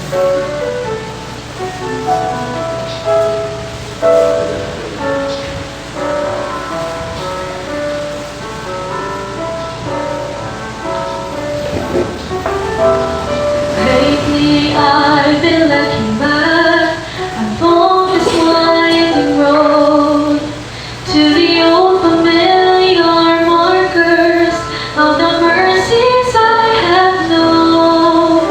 Lately I've been looking back. I've walked this winding road to the old familiar markers of the mercies I have known.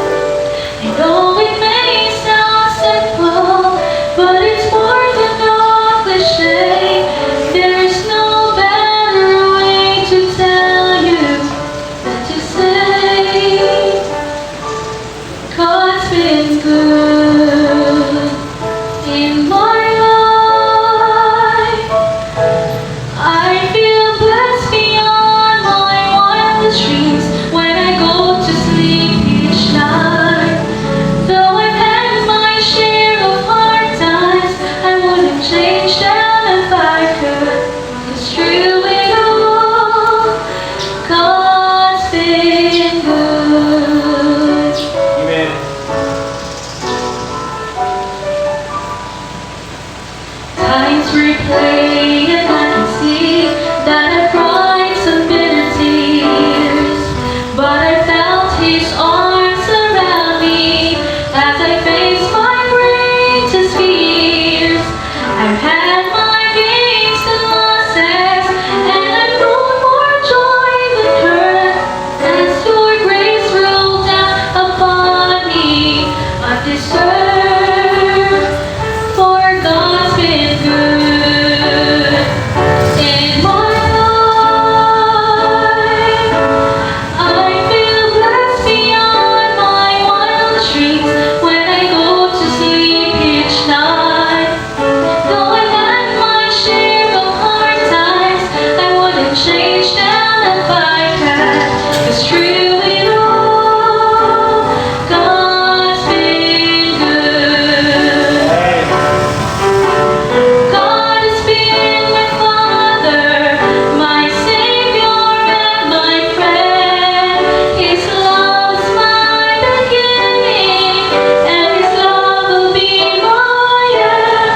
I know it may sound simple, but it's more than a cliche. There's no better way to tell you than to say God's been good in my life. I feel blessed beyond my wildest dreams when I go to sleep each night. Though I've had my share of hard times, I wouldn't change them if I could. 'Cause through it all, God's been good. Amen. Times replayed and I can see that I cried some bitter tears, but I felt His arms around me as I faced my greatest fears. I've had my gains and losses, and I've known more joy than hurt as Your grace rolled down upon me undeserved. For God's been good in my life. I feel blessed beyond my wildest dreams when I go to sleep each night. Though I've had my share of hard times, I wouldn't change them if I could. 'Cause through it all, God's been good. God has been my Father, my Savior and my friend. His love is my beginning, and His love will be my end.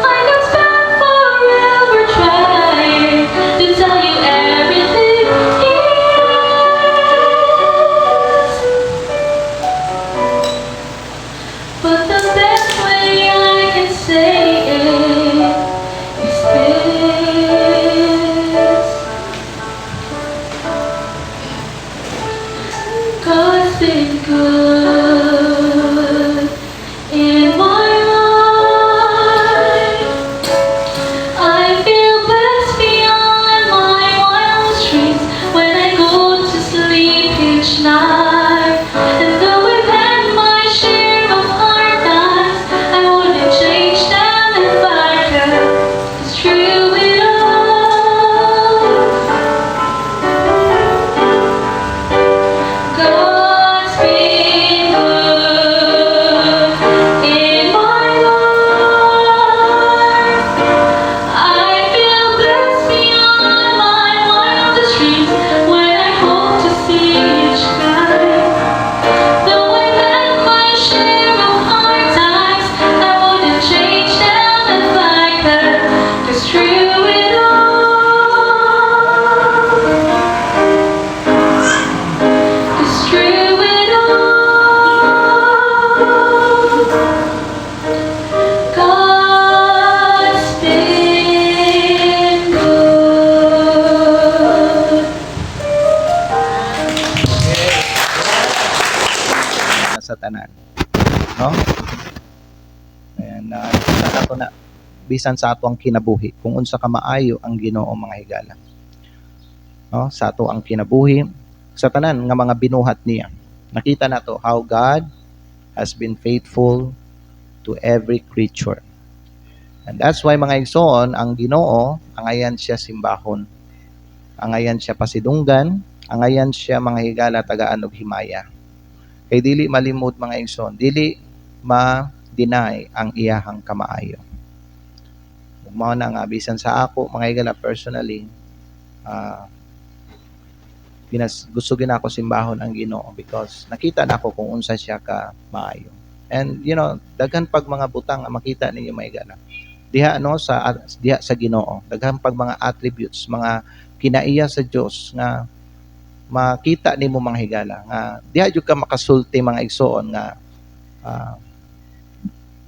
I could spend forever trying to tell you everything He is, but the best way I can say it is this: God's been good in my life. I feel blessed beyond my wildest dreams when I go to sleep each night. And though I've had my share of hard times, I wouldn't change them if I could. 'Cause through it all, God's been good in my life. I feel blessed beyond my wildest dreams when I hope to see each night. Though I've had my share of hard times, I wouldn't change them if I could. 'Cause through it all, 'cause through it all, God's been good. Sa tanan. No? Ayan, nakita ko na bisan sa ato ang kinabuhi kung unsa ka maayo ang Ginoo mga higala. No? Sa ato ang kinabuhi sa tanan nga mga binuhat niya. Nakita nato how God has been faithful to every creature. And that's why mga igsoon, ang Ginoo, angayan siya simbahon. Angayan siya pasidunggan, angayan siya mga higala tagaan og himaya. Kay dili malimot mga igsoon, dili ma-deny ang iyahang kamaayo. Ug mao na nga bisan sa ako mga higala personally, gusto gina ako simbahon ang Ginoo because nakita na ako kung unsa siya ka maayo. And daghan pag mga butang ang makita ninyo mga higala. Diha sa Ginoo, daghan pag mga attributes, mga kinaiya sa Dios nga makita nimo mga higala nga diha jud ka makasulti mga igsoon nga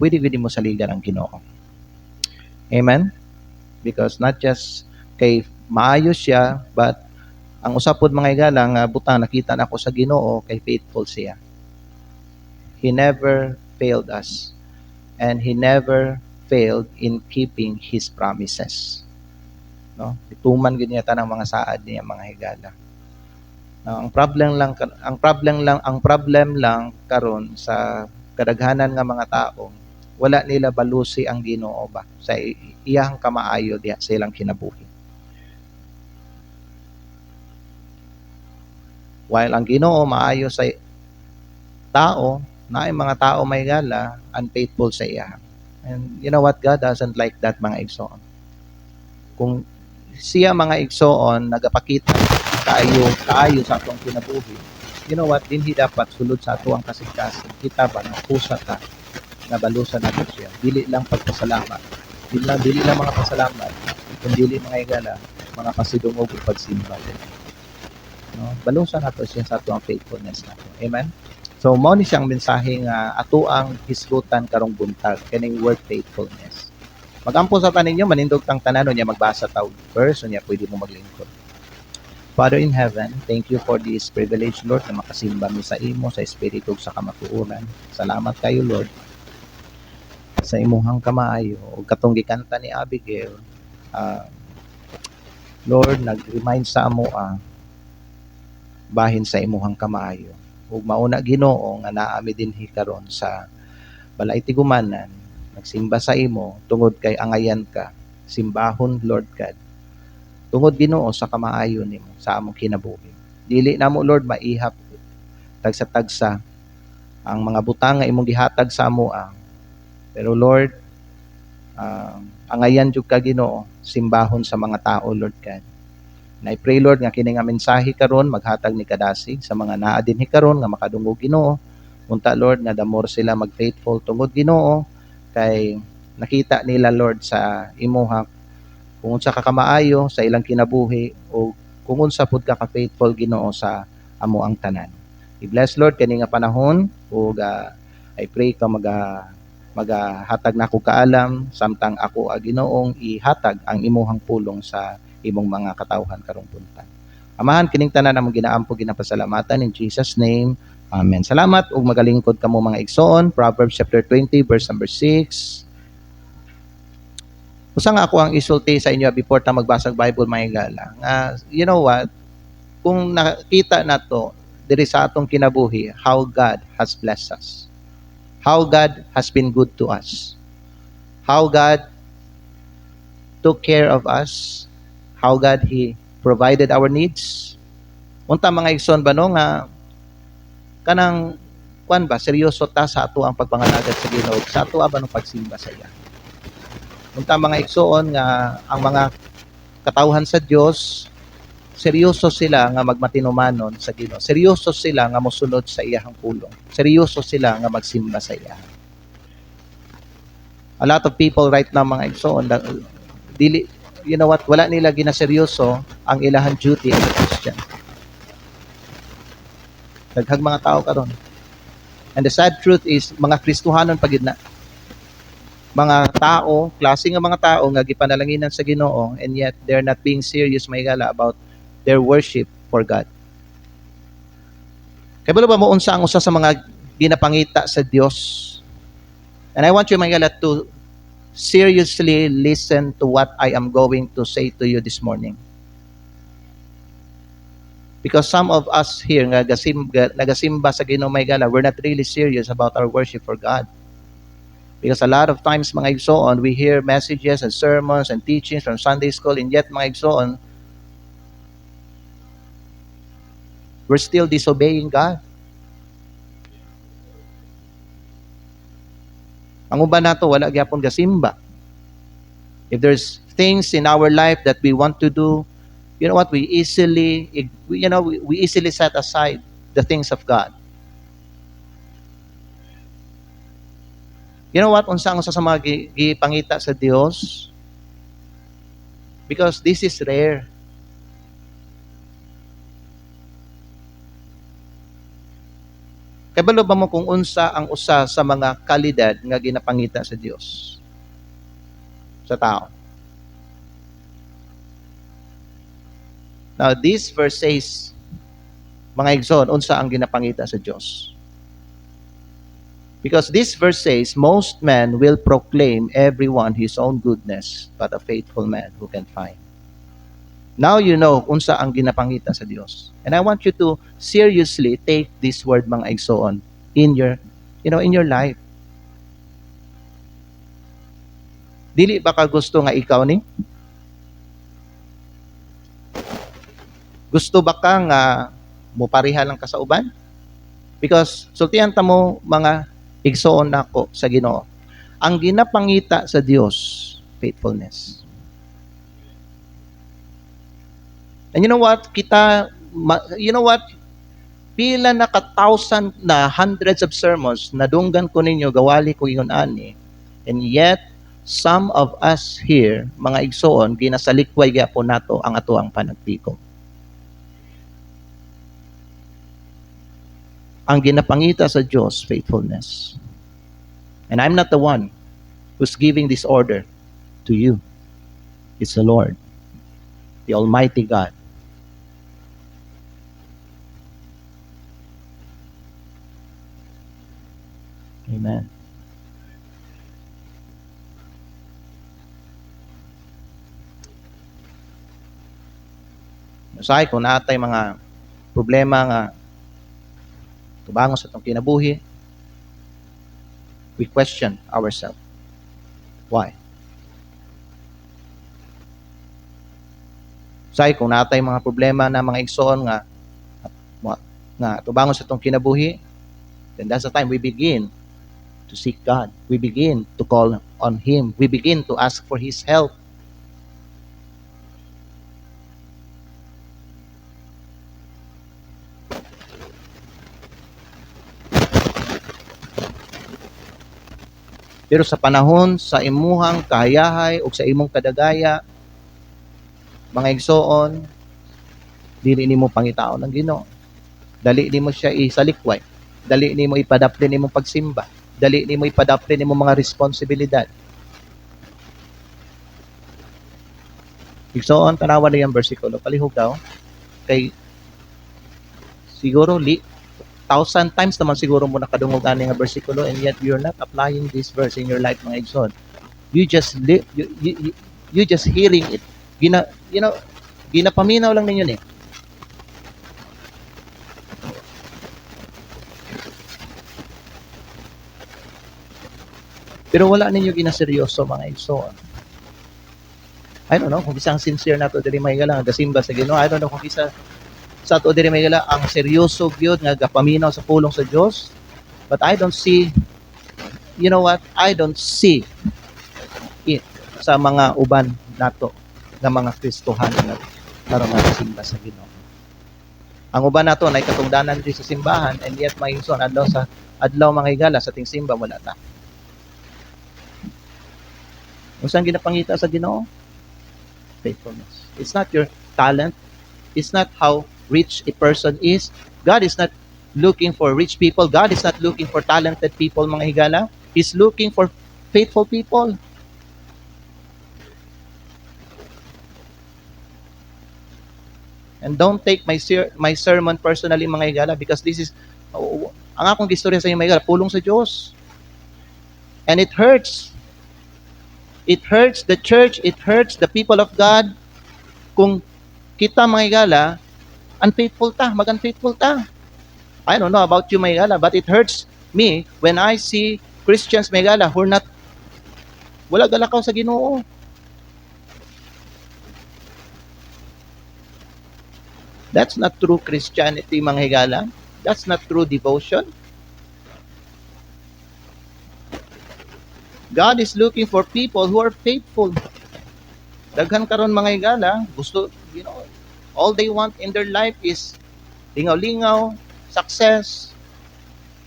pwede mo saligan ang Ginoo. Amen? Because not just kay maayo siya, but ang usapod mga higala nga butang nakita nako sa Ginoo kay faithful siya. He never failed us, and He never failed in keeping His promises. No? Ituman gid niya tanang mga saad niya mga higala. Ang problem lang karon sa kadaghanan nga mga tao, wala nila balusi ang Ginoo ba sa iyang kamaayo diha sa ilang kinabuhi. While ang Ginoo maayo sa tao, naay mga tao may gala unfaithful sa iya. And you know what, God doesn't like that mga igsoon. Kung siya mga igsoon nagapakita kaayo sa atong kinabuhi, you know what, dinhi dapat sulod sa ato ang kasigtasan. Kita ba na pusa ta na balusan nato siya, dili lang pagpasalamat, dili lang mga pasalamat, kundi mga higala mga pasidungog ug pagsimba. No, balusan nato siya sa ato ang faithfulness nato. Amen. So mao ni siyang mensahe nga ato ang hisgutan karong buntag kaning word faithfulness. Magampo sa taninyo manindog tang tanan niya magbasa taw verse niya pwede mo maglingkod. Father in heaven, thank you for this privilege, Lord, na makasimba mi sa imo sa espiritu sa kamatuoran. Salamat kayo, Lord, sa imuhang kamaayo ug katong gikanta ni Abigail. Lord, nag-remind sa amo bahin sa imuhang kamaayo ug mauna Ginoo nga naami dinhi karon sa balay tigumanan nagsimba sa imo tungod kay angayan ka, simbahon, Lord God, tungod Ginoo sa kamaayo nimo sa among kinabuhi. Dili namo, Lord, maihap tagsa-tagsa ang mga butang nga imong gihatag sa amo pero Lord, angayan jud ka Ginoo, simbahon sa mga tao, Lord God. And I pray, Lord, nga kini nga mensahe karon maghatag ni kadasig sa mga naa dinhi karon nga makadungog Ginoo. Unta, Lord, nga damor sila mag-faithful tungod Ginoo kay nakita nila, Lord, sa imuha kung unsa ka kamaayo sa ilang kinabuhi o kung unsa pud ka faithful Ginoo sa amo ang tanan. I-bless, Lord, kani nga panahon ug I pray ka magahatag na ako kaalam samtang ako Ginoong ihatag ang imuhang pulong sa imong mga katawhan karong buntag. Amahan kining tanan among ginaampo ginapasalamatan in Jesus name. Amen. Salamat ug magalingkod kamo mga igsoon. Proverbs chapter 20 verse number 6. Usa nga ako ang isulti sa inyo before ta magbasag Bible mga higala. You know what? Kung nakita nato diri sa atong kinabuhi how God has blessed us. How God has been good to us. How God took care of us. How God He provided our needs. Unta mga igsoon ba no nga kanang kuan ba seryoso ta sa ato ang pagpangalagad sa Ginoo sa ato ba no pagsimba sa iya. Unta mga igsoon nga ang mga katawhan sa Dios seryoso sila nga magmatinumanon sa Ginoo. Seryoso sila nga mosunod sa iyang pulong. Seryoso sila nga magsimba sa iya. A lot of people right now mga igsoon dili, you know what, wala nila ginaseryoso ang ilahang duty as a Christian. Daghang mga tao karon. And the sad truth is mga Kristohanon pagid na. Mga tao, klase nga mga tao nga gipanalanginan sa Ginoo and yet they're not being serious maygala about their worship for God. Kaya ba mo unsa ang usa sa mga ginapangita sa Dios? And I want you maygala to seriously listen to what I am going to say to you this morning. Because some of us here nagasimba sa Ginoo maygala, we're not really serious about our worship for God. Because a lot of times mga igsoon, we hear messages and sermons and teachings from Sunday school and yet mga igsoon, we're still disobeying God. Ang uban nato wala gyapon gasimba. If there's things in our life that we want to do, you know what, we easily set aside the things of God. You know what? Unsa ang usa sa mga gipangita sa Dios? Because this is rare. Kabalo ba mo kung unsa ang usa sa mga kalidad nga ginapangita sa Dios sa tao? Now, this verse says, mga igsoon, unsa ang ginapangita sa Dios? Because this verse says, most men will proclaim everyone his own goodness, but a faithful man who can find. Now you know unsa ang ginapangita sa Dios. And I want you to seriously take this word, mga igsoon, in your, in your life. Dili ba ka gusto nga ikaw ni? Gusto ba ka nga mupariha lang ka sa uban? Because sultihan ta mo, mga igsoon nako sa Ginoo, ang ginapangita sa Dios, faithfulness. And you know what? Pila na ka-thousand na hundreds of sermons na dunggan ko ninyo, gawali ko yun ani. And yet, some of us here, mga igsoon, ginasalikway gyapon nato ang atoang panagtiko. Ang ginapangita sa Diyos, faithfulness. And I'm not the one who's giving this order to you. It's the Lord, the Almighty God. Amen. Usahay kung natay mga problema nga tubangon sa itong kinabuhi, we question ourselves. Why? Usahay kung natay mga problema na mga igsoon nga tubangon sa itong kinabuhi, then that's the time we begin to seek God. We begin to call on Him. We begin to ask for His help. Pero sa panahon sa imuhang kahayahay o sa imong kadagaya, mga igsoon, dili nimo pangitaon ng Ginoo. Dali nimo siya isalikway. Dali nimo ipadapli nimo pagsimba. Dali nimo ipadapli nimo mga responsibilidad. Igsoon, tanawan na yung versikulo. Palihog daw. Kay siguro 1,000 times naman siguro mo nakadungog ani nga versikulo, and yet you're not applying this verse in your life, mga igsoon. You just you just hearing it. Ginapaminaw lang ninyo ni. Pero wala ninyo ginaseryoso, mga igsoon. I don't know kung isang sincere na to diri may lang gasimba sa Ginoo. I don't know kung isa sa to diri may ang seryoso gyud nga gapaminaw sa pulong sa Dios. But I don't see, you know what? I don't see it sa mga uban nato nga mga Kristohan nga karon nga simba sa Ginoo. Ang uban nato nay katungdanan diri sa simbahan, and yet may igsoon adlaw mga higala sa ting simba wala ta. Unsang ginapangita sa Ginoo? Faithfulness. It's not your talent. It's not how rich a person is. God is not looking for rich people. God is not looking for talented people, mga higala. He's looking for faithful people. And don't take my sermon personally, mga higala, because this is ang akong gistorya sa inyo, mga higala, pulong sa Diyos. And it hurts. It hurts the church, it hurts the people of God kung kita, mga higala, unfaithful ta, mag-unfaithful ta. I don't know about you, mga higala, but it hurts me when I see Christians, mga higala, who are not, wala galakaw sa Ginoo. That's not true Christianity, mga higala. That's not true devotion. God is looking for people who are faithful. Daghan karon, mga higala, gusto, all they want in their life is lingaw-lingaw, success,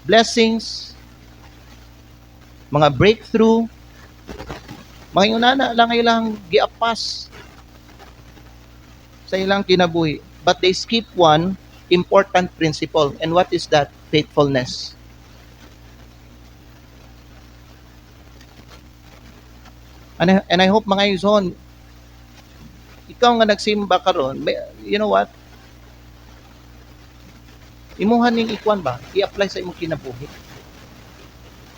blessings. mga breakthrough, mga inunana lang ilang giapas sa ilang kinabuhi. But they skip one important principle. And what is that? Faithfulness. And I hope mga igsoon, ikaw nga nagsimba karon, you know what? Imuhan ning ikwan ba? I-apply sa imong kinabuhi.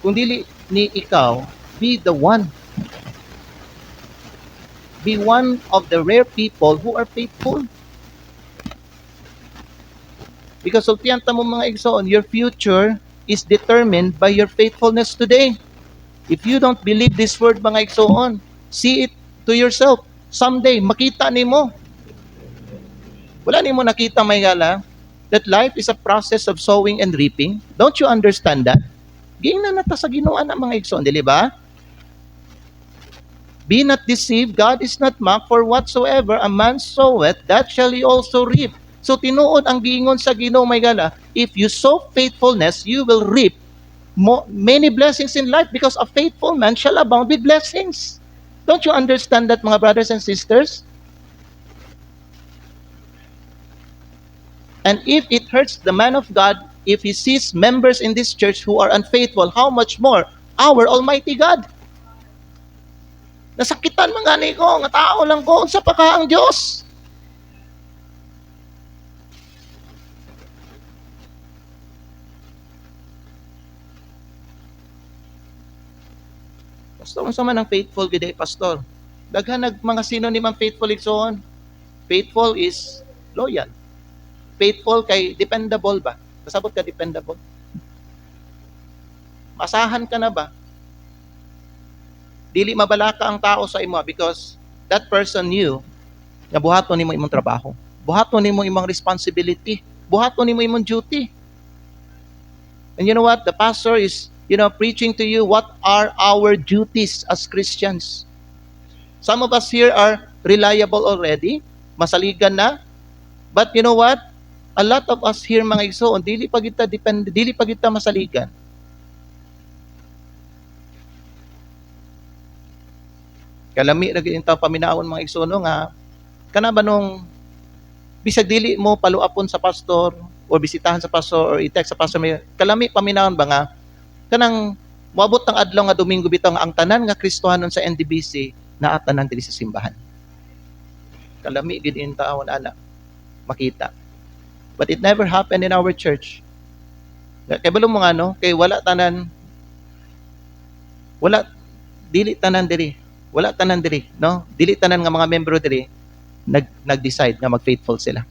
Kung dili ni ikaw, be the one. Be one of the rare people who are faithful. Because ultiyan ta mo mga igsoon, your future is determined by your faithfulness today. If you don't believe this word mga igsoon, see it to yourself. Someday, makita nimo. Wala nimo nakita may gala that life is a process of sowing and reaping. Don't you understand that? Giingnan na ta sa Ginoo na mga igsoon, dili ba? Be not deceived, God is not mocked, for whatsoever a man soweth, that shall he also reap. So tinuod ang giingon sa Ginoo may gala, if you sow faithfulness, you will reap many blessings in life, because a faithful man shall abound with blessings. Don't you understand that, mga brothers and sisters? And if it hurts the man of God, if he sees members in this church who are unfaithful, how much more our Almighty God? Nasakitan mga ni ko, nga tao lang ko, unsa pa ka ang Diyos? Pastor, unsa man ang faithful gid pastor? Daghan nag mga synonym ang faithful igsoon. Faithful is loyal. Faithful kay dependable ba? Kasabot ka dependable. Masahan ka na ba? Dili mabalaka ang tao sa imo because that person knew nga buhaton nimo imong trabaho. Buhaton nimo imong responsibility. Buhaton nimo imong duty. And you know what? The pastor is, preaching to you what are our duties as Christians. Some of us here are reliable already, masaligan na. But you know what? A lot of us here mga igsoon, dili pa kita masaligan. Kalami ra gid ta paminaon mga igsoon nga kana ba nung bisag dili mo paluapon sa pastor o bisitahan sa pastor or i-text sa pastor, may kalami paminaon ba nga kanang moabot ng adlaw nga Domingo bitaw nga ang tanan nga Kristohanon sa NDBC naa tanan diri sa simbahan. Kalami gid in taon ana makita. But it never happened in our church. Kay balong mga kay wala dili tanan diri. Wala tanan diri, no? Dili tanan nga mga membro diri nag-decide nga mag-faithful sila.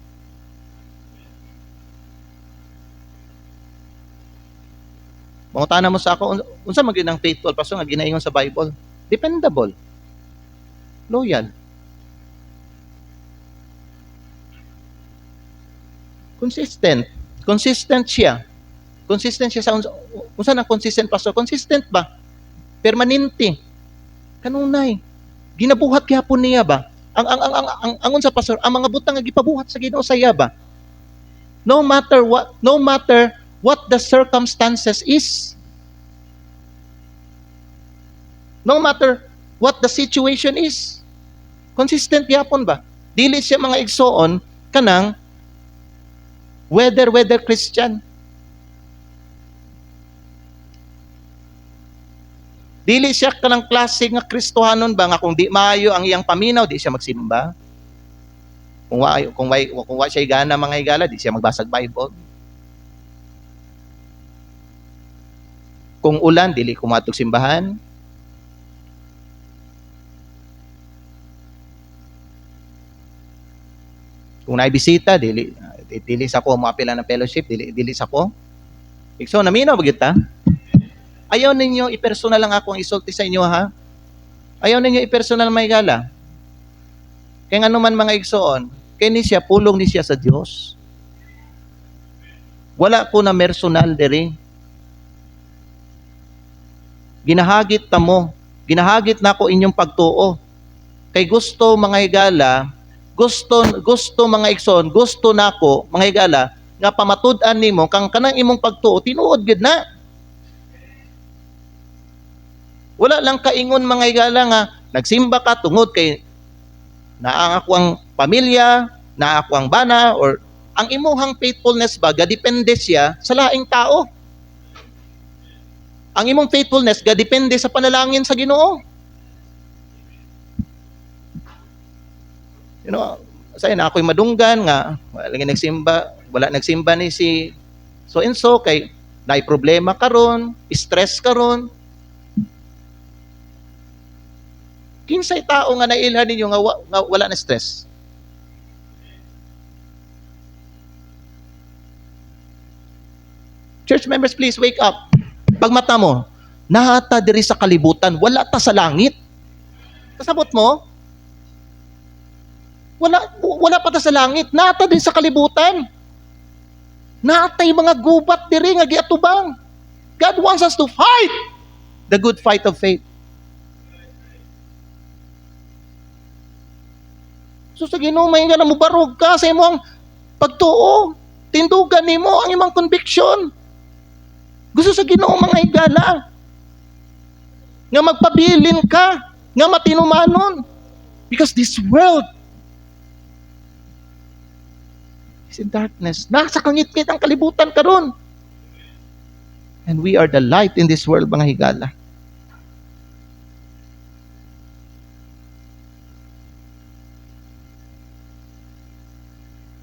Mangutana mo sa ako, unsa man gyud ang faithful pastor nga ginaingon sa Bible? Dependable. Loyal. Consistent. Consistent siya. Consistent siya sa unsa na consistent pastor? Consistent ba? Permanente. Kanunay. Ginabuhat gyapon niya ba? Ang unsa pastor, ang mga butang nga gipabuhat sa Ginoo sa iya ba? No matter what the circumstances is. No matter what the situation is. Consistent gyapon ba? Dili siya mga igsoon kanang whether Christian. Dili siya kanang klase nga Kristohanon ba nga kung di maayo ang iyang paminaw, di siya magsimba. Kung wa siya gana mga higala, di siya magbasag Bible. Kung ulan, dili kumatog simbahan. Kung naibisita, dili sa ko moapila ng fellowship, dili sa ko. So naminaw ba gyud ta? Ayaw ninyo i-personal lang ako ang isulti sa inyo, ha? Ayaw ninyo i-personal may gala. Kaya nga naman mga igsoon, kaya ni siya, pulong ni siya sa Diyos. Wala ko na personal diri. Ginahagit ta mo. Ginahagit na ko inyong pagtuo. Kay gusto mga higala, gusto mga igsoon, gusto nako mga higala, nga pamatud-an nimo kang kanang imong pagtuo, tinuod gid na. Wala lang kaingon mga higala nga, nagsimba ka tungod kay naa ako ang pamilya, naa ako ang bana, or ang imuhang faithfulness ba, gadepende siya sa laing tao. Ang imong faithfulness, gadepende sa panalangin sa Ginoo. You know, say na ako'y madunggan nga, wala nagsimba ni si so and so, kay naay problema karon, stress karon. Kinsay tao nga nailhan ninyo nga wala na stress? Church members, please wake up. Pag mata mo, nahata diri sa kalibutan, wala ta sa langit. Kasabot mo? Wala pa ta sa langit, nahata din sa kalibutan. Natay mga gubat diri nga giatubang. God wants us to fight the good fight of faith. So sa Ginoo may nga mo barog ka sa imong pagtuo. Tindugan nimo ang imong conviction. Gusto sa Ginoo mga higala nga magpabilin ka, nga matinumanon. Because this world is in darkness. Nasa kangit-ngit ang kalibutan karon. And we are the light in this world mga higala.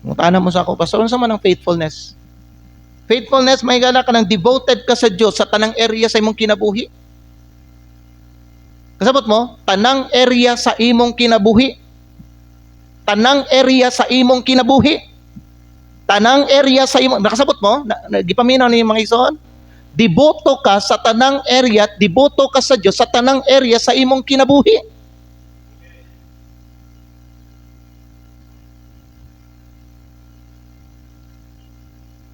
Mutana mo sa ako, Pastor, unsa man ang faithfulness? Faithfulness, may gala ka ng devoted ka sa Diyos sa tanang area sa imong kinabuhi. Kasabot mo, tanang area sa imong kinabuhi. Tanang area sa imong kinabuhi. Tanang area sa imong, nakasabot mo? Gipaminaw ni mga igsoon? Deboto ka sa tanang area, deboto ka sa Diyos sa tanang area sa imong kinabuhi.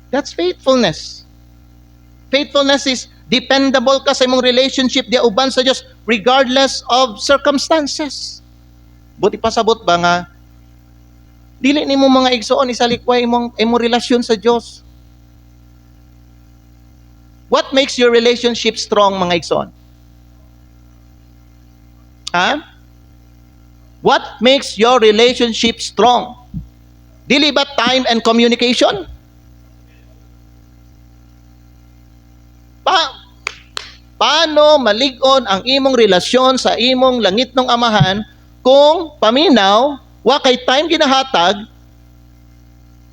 That's faithfulness. Faithfulness is dependable ka sa imong relationship di uban sa Dios regardless of circumstances. Buti pasabot ba nga dili nimo mga igsoon isalikway imong relasyon sa Dios. What makes your relationship strong mga igsoon? Ha? What makes your relationship strong? Dili ba time and communication? Paano malig-on ang imong relasyon sa imong langitnong amahan kung paminaw, wa kay time ginahatag,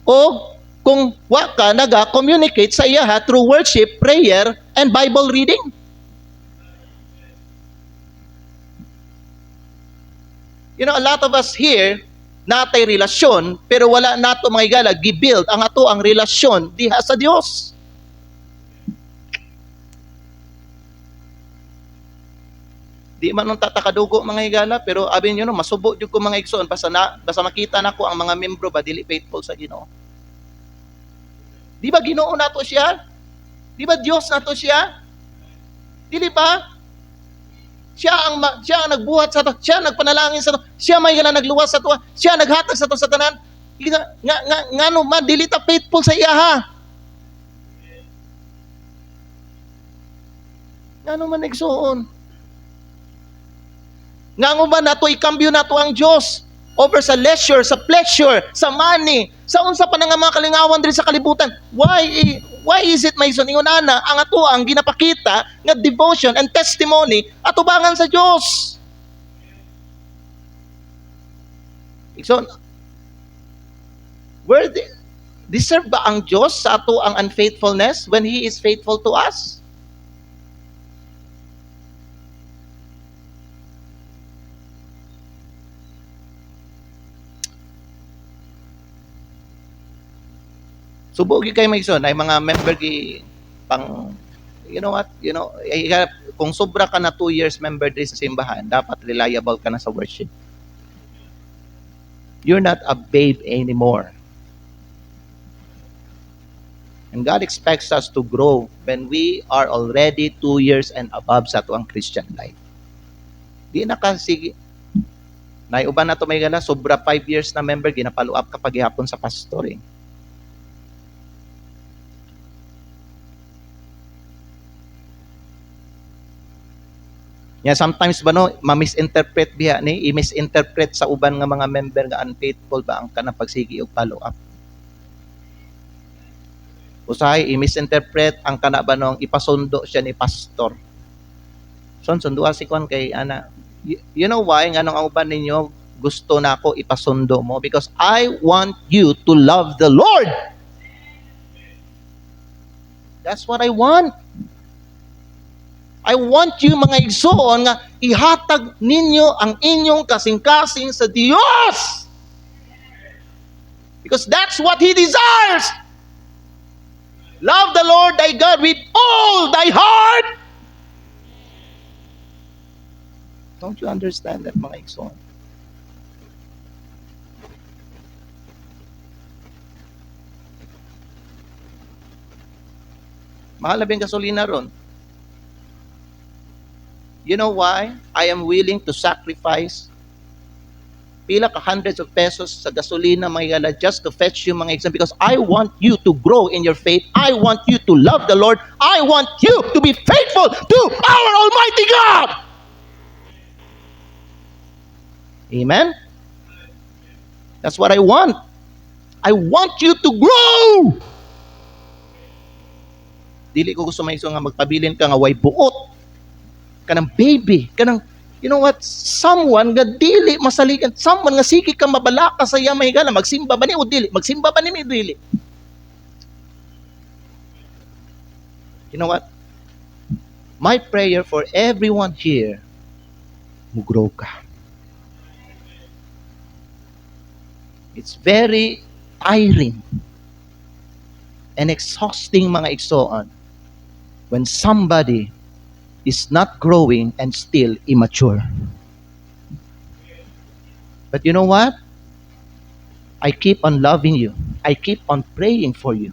o kung wa ka naga-communicate sa iya through worship, prayer, and Bible reading? You know, a lot of us here, natay relasyon, pero wala nato mga higala, gibuild ang ato ang relasyon diha sa Dios. Di man nung tatakadugo mga higala, pero abin nyo no, masubo jud ko mga igsoon, basta makita nako ang mga membro ba dili faithful sa Ginoo. Di ba Ginoo nato siya? Di ba Dios nato siya? Dili ba? Siya ang nagbuhat sa to, siya nagpanalangin sa to, siya may higala nagluwas sa to, siya naghatag sa to sa tanan. Nga no man dili ta faithful sa iya ha. Nga no man igsoon. Nga ba nato ikambyo nato ang Dios over sa leisure, sa pleasure, sa money, sa unsa pa nga mga kalingawan diri sa kalibutan. Why is it may ingonana ang ato ang ginapakita nga devotion and testimony atubangan sa Dios? So, deserve ba ang Dios sa ato ang unfaithfulness when He is faithful to us? Subugi kay Maison ay mga member pang you know what, kung sobra ka na 2 years member diri sa simbahan, dapat reliable ka na sa worship. You're not a babe anymore. And God expects us to grow when we are already 2 years and above sa tuang Christian life. Di na kasi naiuban na to may gala, sobra 5 years na member, ginapalo up kapag ihapon sa pastor eh. Yeah, sometimes ba no, ma-misinterpret biya ni, i-misinterpret sa uban nga mga member nga unfaithful ba ang kanang pagsigi og follow up. Usahay i-misinterpret ang kana ba nung ipasundo siya ni pastor. Sundua si kon kay ana. You know why nganong ang uban ninyo gusto na ako ipasundo mo? Because I want you to love the Lord. That's what I want. I want you mga igsoon nga ihatag ninyo ang inyong kasing-kasing sa Dios. Because that's what He desires. Love the Lord thy God with all thy heart. Don't you understand that mga igsoon? Mahal na bing gasolina ron. You know why I am willing to sacrifice pila ka hundreds of pesos sa gasolina mga igala just to fetch you mga exam? Because I want you to grow in your faith. I want you to love the Lord. I want you to be faithful to our Almighty God. Amen? That's what I want. I want you to grow. Dili ko gusto may nga magpabilin ka nga way buot. Kanang baby, kanang, you know what, someone nga dili masaligan, someone nga sige ka mabalaka sa iya mahigala, magsimba ba ni o dili? Magsimba ba ni mi dili? You know what? My prayer for everyone here, mugrow ka. It's very tiring and exhausting mga igsoon when somebody is not growing and still immature. But you know what? I keep on loving you. I keep on praying for you.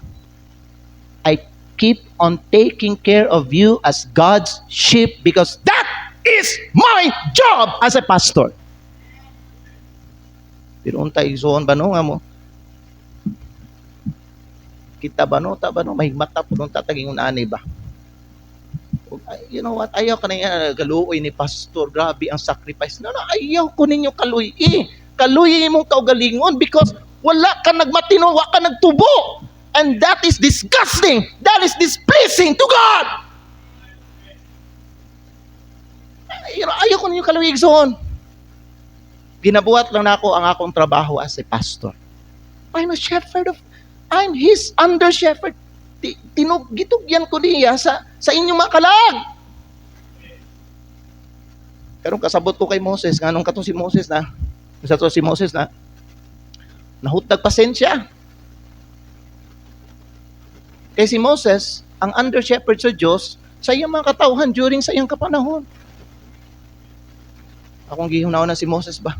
I keep on taking care of you as God's sheep because that is my job as a pastor. Pero unta igsoon ba no nga mo? Kita ba no? Ta ba no? Mahigmata po nung tataging unani ba? You know what? Ayaw ka na yan, kaluoy ni pastor. Grabe ang sacrifice. No, ayaw ko ninyo kaluoy. Kaluoy mong kaugalingon because wala ka nagmatino, wala ka nagtubo. And that is disgusting. That is displeasing to God. Ayaw ko ninyo kaluoy igsoon. Ginabuhat lang na ako ang akong trabaho as a pastor. I'm His under shepherd. Gitugyan ko niya sa inyong mga kalag. Pero kasabot ko kay Moses, nganong katong si Moses na nahutag pasensya. Kay si Moses, ang under shepherd sa Diyos, sa iyong mga katauhan during sa iyong kapanahon. Akong gihunaw na si Moses ba?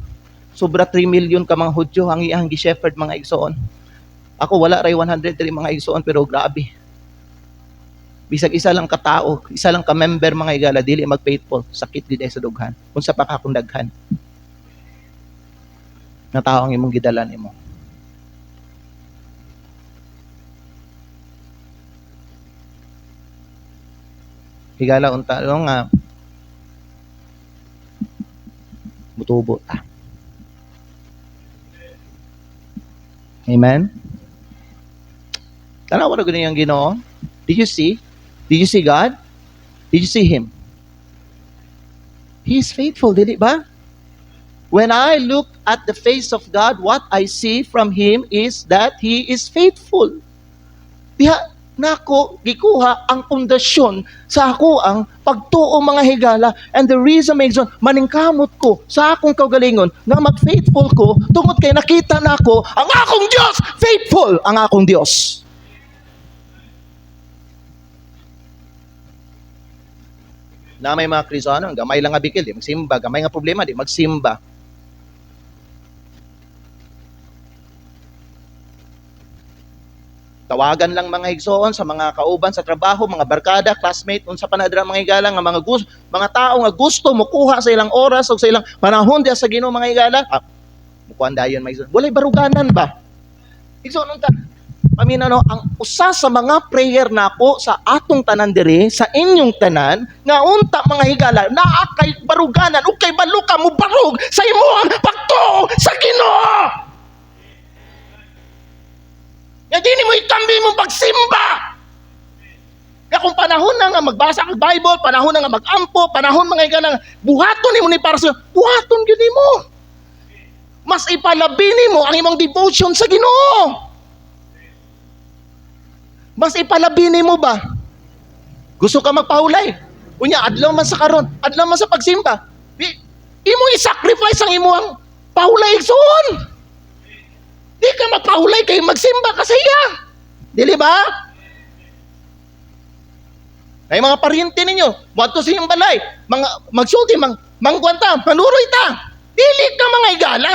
Sobra 3 million ka mga Hudyo ang iyang gi-shepherd mga igsoon. Ako wala ray 103 mga igsoon pero grabe. Bisag isa lang katao, isa lang ka member mga igala dili mag-faithful, sakit gid sa dughan. Unsa pa ka kung daghan. Na tao ang imong gidalan nimo. Higala unta nga mutubo ta. Amen. Tanawa na gani ang Ginoo. Did you see? Did you see God? Did you see Him? He is faithful, dili ba? When I look at the face of God, what I see from Him is that He is faithful. Diha nako gikuha ang pundasyon sa ako ang pagtuo mga higala, and the reason may maningkamot ko sa akong kaugalingon nga mag-faithful ko tungod kay nakita nako ang akong Dios, faithful ang akong Dios. Na may mga Kristiyano, gamay lang nga bikil, di magsimba. Gamay nga problema, di magsimba. Tawagan lang mga higsoon sa mga kauban sa trabaho, mga barkada, classmate, unsa panadra mga higala nga mga tao nga gusto mo kuha sa ilang oras o sa ilang panahon diya sa Ginoo mga higala. Mukuan dayon mga higsoon. Walay baruganan ba? Higsoon unta. paminano ang usa sa mga prayer nako sa atong tanan diri, sa inyong tanan, nga unta mga higala, naa kay baruganan ug kay baluka mo barug sa imong pagtuo sa Ginoo. Nga dili mo ikambi mong pagsimba. Nga kung panahon na nga magbasa kag Bible, panahon na nga magampo, panahon mga higala, buhaton nimo ni para sa buhaton gyud nimo. Mas ipalabi nimo ang imong devotion sa Ginoo. Mas ipalabi nimo ba? Gusto ka magpahulay? Unya, adlaw man sa karon, adlaw man sa pagsimba. Imo i-sacrifice ang imong pahulay igsoon. Di ka magpahulay kay magsimba ka sa iya. Dili ba? Ay mga paryente ninyo, moadto sa inyong balay, mga magsulti, mangguanta, manuroy ta. Dili ka mga igala.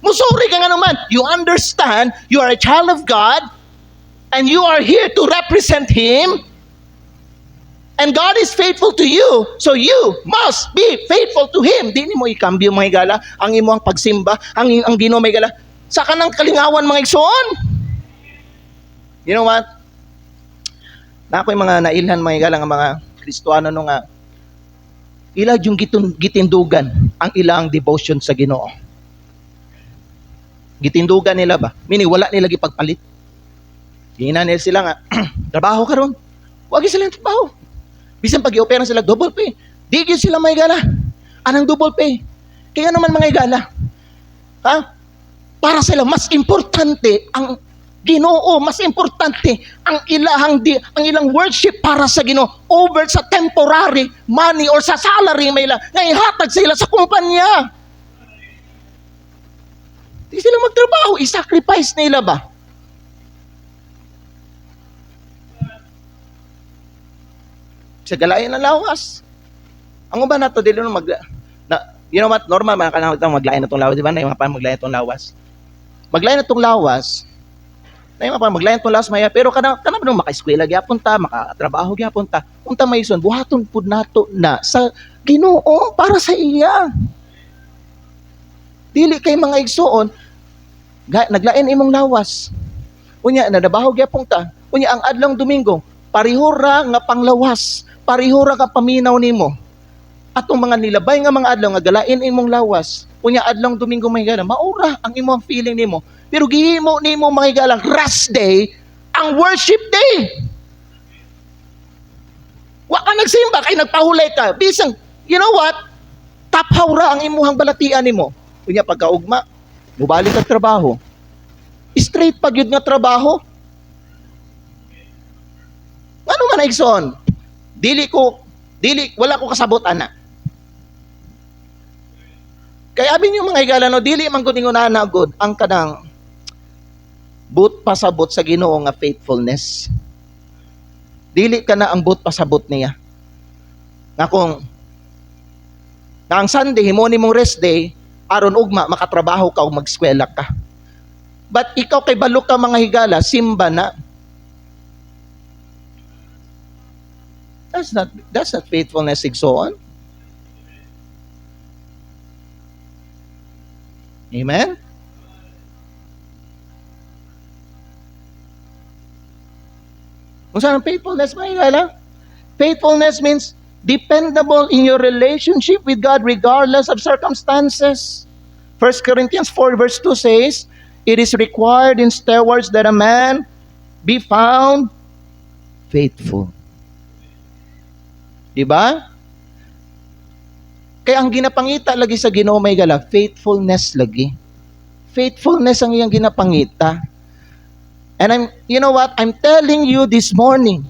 Musuri ka nga naman. You understand, you are a child of God, and you are here to represent Him. And God is faithful to you, so you must be faithful to Him. Di mo ikambyo mga igala, ang imong pagsimba, ang Ginoo mga igala, sa kanang kalingawan mga igsoon. You know what? Na ako'y mga nailhan mga igala nga mga Kristohano no nga ila yung gitindugan ang ilang devotion sa Ginoo. Gitindugan nila ba? Meaning wala nila gipagpalit. Hina nila sila nga trabaho karon. Wag sila trabaho. Bisan pag i-opera sila double pay. Di gyud sila may gala. Anang double pay? Kaya naman mga igala. Ha? Para sila mas importante ang Ginoo, mas importante ang ilang worship para sa Ginoo over sa temporary money or sa salary may nga ihatag sila sa kumpanya. Di sila magtrabaho, i-sacrifice nila ba? Sa galayan ng lawas. Ang uban nato dili no you know what, normal man kanang maglain na tong lawas, di ba? Na yung maglain tong lawas. Maglain na tong lawas. Na yung maglain tong lawas maya, pero kana ba maka-eskwela gyapon ta, makatrabaho gyapon ta. Unta mayson buhaton pud nato na sa Ginoo para sa iya. Dili kay mga igsoon naglain imong lawas. Unya nadabaho gyapon ta. Unya ang adlong Domingo, parihura nga panglawas, parihura ka paminaw nimo. Atong mga nilabay nga mga adlaw nga galain imong lawas. Unya adlong Domingo may gana, maura ang imong feeling nimo. Pero gihimo nimo mga higalang rest day ang worship day. Wa ka nagsimba kay nagpahulay ka. Bisang, you know what? Taphaw ra ang imuhang balatian nimo. Unya pagkaugma, mubalik ka trabaho. Straight pag yun nga trabaho. Ano man igsoon? Wala ko kasabot ana. Kaya abin yung mga higala no, dili man gud ingon na good ang kanang but pasabot sa Ginoo nga faithfulness. Dili ka na ang but pasabot niya. Nga kung na ang Sunday himo nimong rest day, aron ugma makatrabaho ka o magskwela ka. But ikaw kay balok ka mga higala, simba na. That's not faithfulness igsoon. Amen? Kung saan ang faithfulness, mga higala? Faithfulness means dependable in your relationship with God regardless of circumstances. 1 Corinthians 4 verse 2 says, it is required in stewards that a man be found faithful. Diba? Kaya ang ginapangita lagi sa Ginoo may gala, faithfulness lagi. Faithfulness ang iyang ginapangita. And you know what? I'm telling you this morning,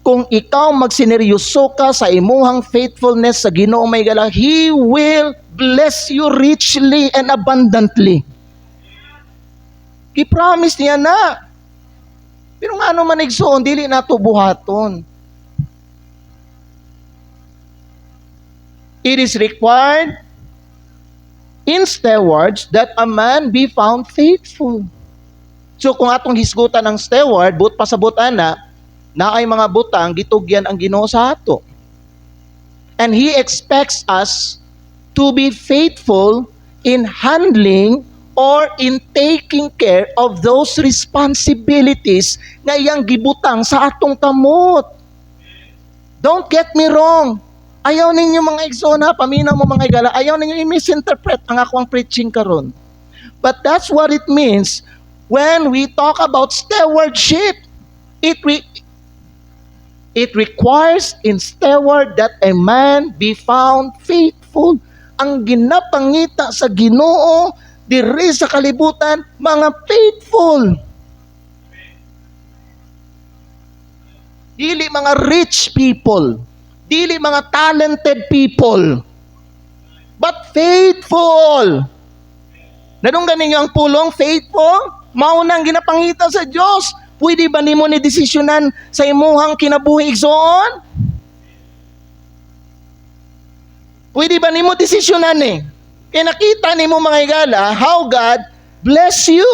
kung ikaw magsineryoso ka sa imuhang faithfulness sa Ginoo may gala, He will bless you richly and abundantly. Ki-promise niya na. Pero nga ano man igsoon, dili nato buhaton. It is required in stewards that a man be found faithful. So kung atong hisgutan ng steward, but pasabutan na ay mga butang, gitugyan ang Ginoo sa ato. And He expects us to be faithful in handling or in taking care of those responsibilities nga iyang gibutang sa atong kamot. Don't get me wrong. Ayaw ninyo mga igsoon, paminaw mo mga igala, ayaw ninyo i-misinterpret ang akong preaching karon. But that's what it means when we talk about stewardship. It requires in steward that a man be found faithful. Ang ginapangita sa Ginoo diri sa kalibutan, mga faithful. Dili mga rich people, dili mga talented people, but faithful. Nadunggan ninyo ang pulong faithful? Maunang ginapangita sa Dios. Pwede ba nimo ni desisyonan sa imuhang kinabuhi igsoon? Pwede ba nimo desisyonan eh? Kaya nakita nimo mga igala how God bless you.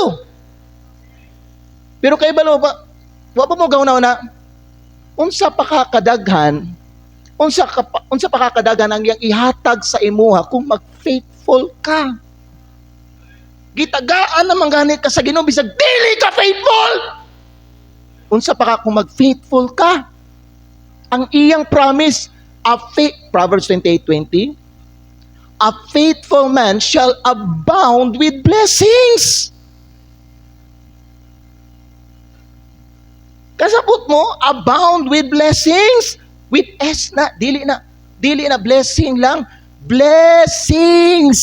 Pero kay balo ba, wa pa mo gawna unsa pa kakadaghan, unsa pa kakadaghan ang iyang ihatag sa imuha kung mag-faithful ka. Gitagaan naman ganit ka sa Ginoo bisag dili ka faithful. Unsa pa ka kung mag-faithful ka? Ang iyang promise, Proverbs 28:20, a faithful man shall abound with blessings. Kasabot mo, abound with blessings. With S na, dili na blessing lang, blessings.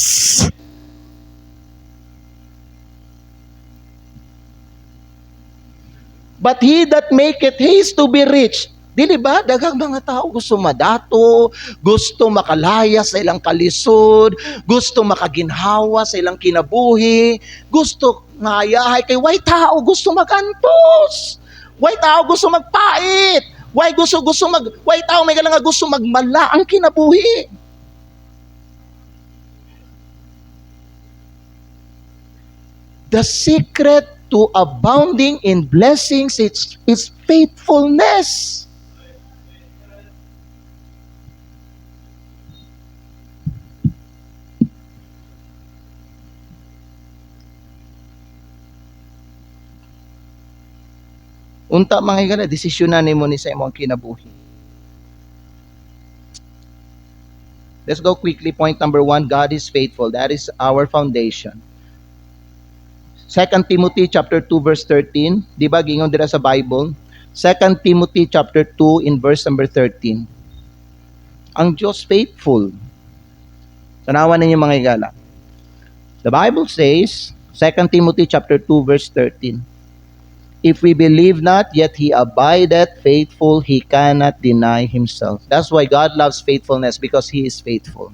But he that maketh haste to be rich, dili ba, daghang mga tao gusto madato, gusto makalaya sa ilang kalisod, gusto makaginhawa sa ilang kinabuhi, gusto ngayahay kay way tao gusto magantos, way tao gusto magpait, way tao may nga gusto magmala ang kinabuhi. The secret to abounding in blessings is faithfulness. Unta mga igala, desisyonan nimo ni sa imong kinabuhi. Let's go quickly. Point number 1, God is faithful. That is our foundation. 2 Timothy chapter 2 verse 13, di ba gingon dira sa Bible? 2 Timothy chapter 2 in verse number 13. Ang Diyos faithful. Tanawan ninyo mga igala. The Bible says, 2 Timothy chapter 2 verse 13, if we believe not, yet he abideth faithful, he cannot deny himself. That's why God loves faithfulness, because he is faithful.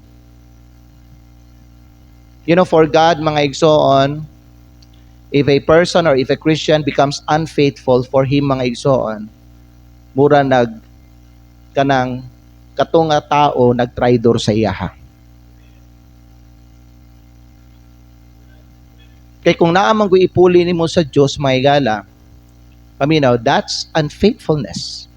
You know, for God, mga igsoon, if a person or if a Christian becomes unfaithful, for him mga igsoon, mura kanang katunga tao nagtraidor sa iyaha. Kay kung naamang ipuli nimo sa Dios mga igala, paminaw, that's unfaithfulness.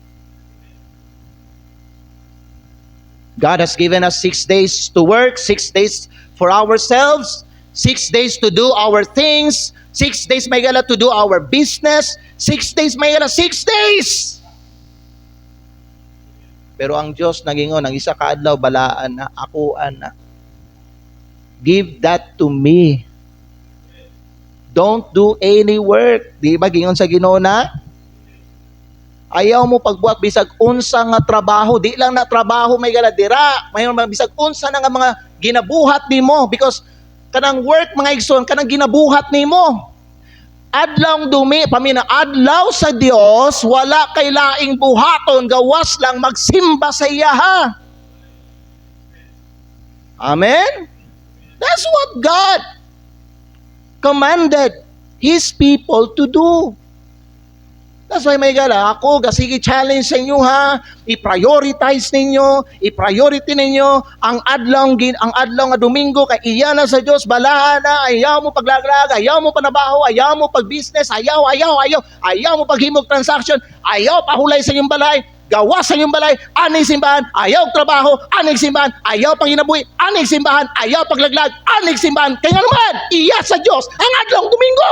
God has given us 6 days to work, 6 days for ourselves, 6 days to do our things, 6 days may gala to do our business, 6 days may gala, 6 days. Pero ang Diyos nagingon, ang isa ka adlaw balaan na, akuan na. Give that to me. Don't do any work. Di ba gingon sa Ginoo na? Ayaw mo pagbuhat bisag unsa nga trabaho, di lang na trabaho may gala dira, mayon bisag unsa na nga mga ginabuhat nimo, because kanang work mga igsoon, kanang ginabuhat nimo. Adlaw dumi, pamina, adlaw sa Dios, wala kay laing buhaton, gawas lang magsimba sa iyaha. Amen? That's what God commanded His people to do. That's why may gala, ako, sige challenge sa inyo ha, i-prioritize ninyo, i-priority ninyo ang adlaw nga Domingo, kay iya na sa Diyos, balahan na, ayaw mo paglaglag, ayaw mo panabaho, ayaw mo pag-business, ayaw mo paghimog transaction, ayaw pahulay sa inyong balay, gawa sa iyong balay, aning simbahan, ayaw trabaho, aning simbahan, ayaw panginabuhi, aning simbahan, ayaw paglaglag, aning simbahan. Kaya nga naman, iya sa Diyos ang adlong Domingo.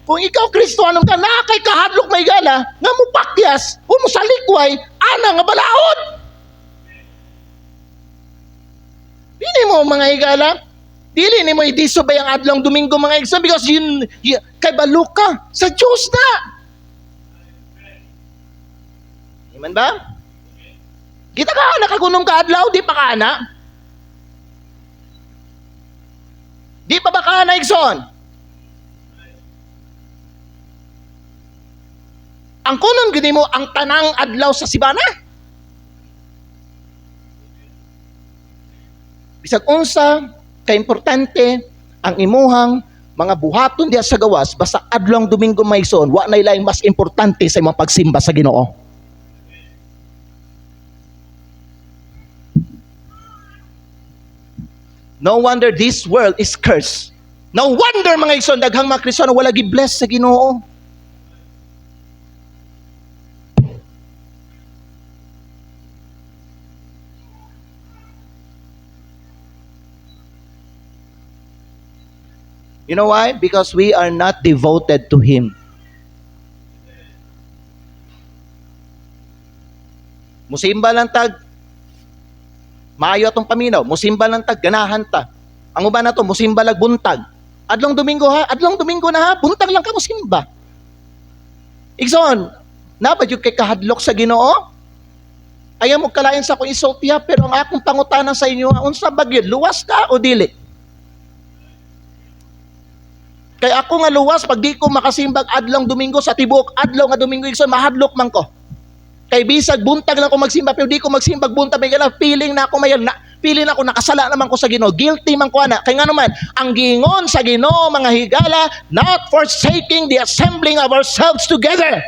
Kung ikaw Kristohanon ka, nakay kahadlok may gala, nga mo pakyas, o mo sa likway, ana nga balaod. Dili mo mga higala, dili ni mo i-disobey ang adlong Domingo mga igsoon because yun kay balo ka sa Diyos na. Amen ba? Kita ka, nakagunong ka adlaw, di pa ka na? Di pa ba ka na, igsoon? Ang kunon gini mo, ang tanang adlaw sa sibana. Bisag unsa, ka-importante, ang imuhang mga buhaton diya sa gawas, basta adlong Domingo may igsoon, wa na ilaing mas importante sa imong pagsimba sa Ginoo. No wonder this world is cursed. No wonder mga igsoon, daghang mga Kristiyano wala gi-bless sa Ginoo. You know why? Because we are not devoted to Him. Musimba lang tag maayo atong paminaw, musimba lang tag ganahan ta. Ang uban na to, musimba lag buntag. Adlong Domingo ha, adlong Domingo na ha, buntag lang ka musimba. Igsoon, nabad yung kay kahadlok sa Ginoo? Ayaw mo kalain sa akong isultiha, pero ang akong pangutanan sa inyo, unsa bagyod, luwas ka o dili? Kay ako nga luwas, pag di ko makasimbag adlong Domingo sa tibuok adlaw nga Domingo, igsoon, mahadlok man ko. Kay bisag buntag lang ako magsimba, pero di ko magsimbag buntag, may gala, feeling na ako mayon, feeling na ako nakasala naman ko sa Ginoo, guilty man ko ana. Kaya nga naman, ang gingon sa Ginoo mga higala, not forsaking the assembling of ourselves together.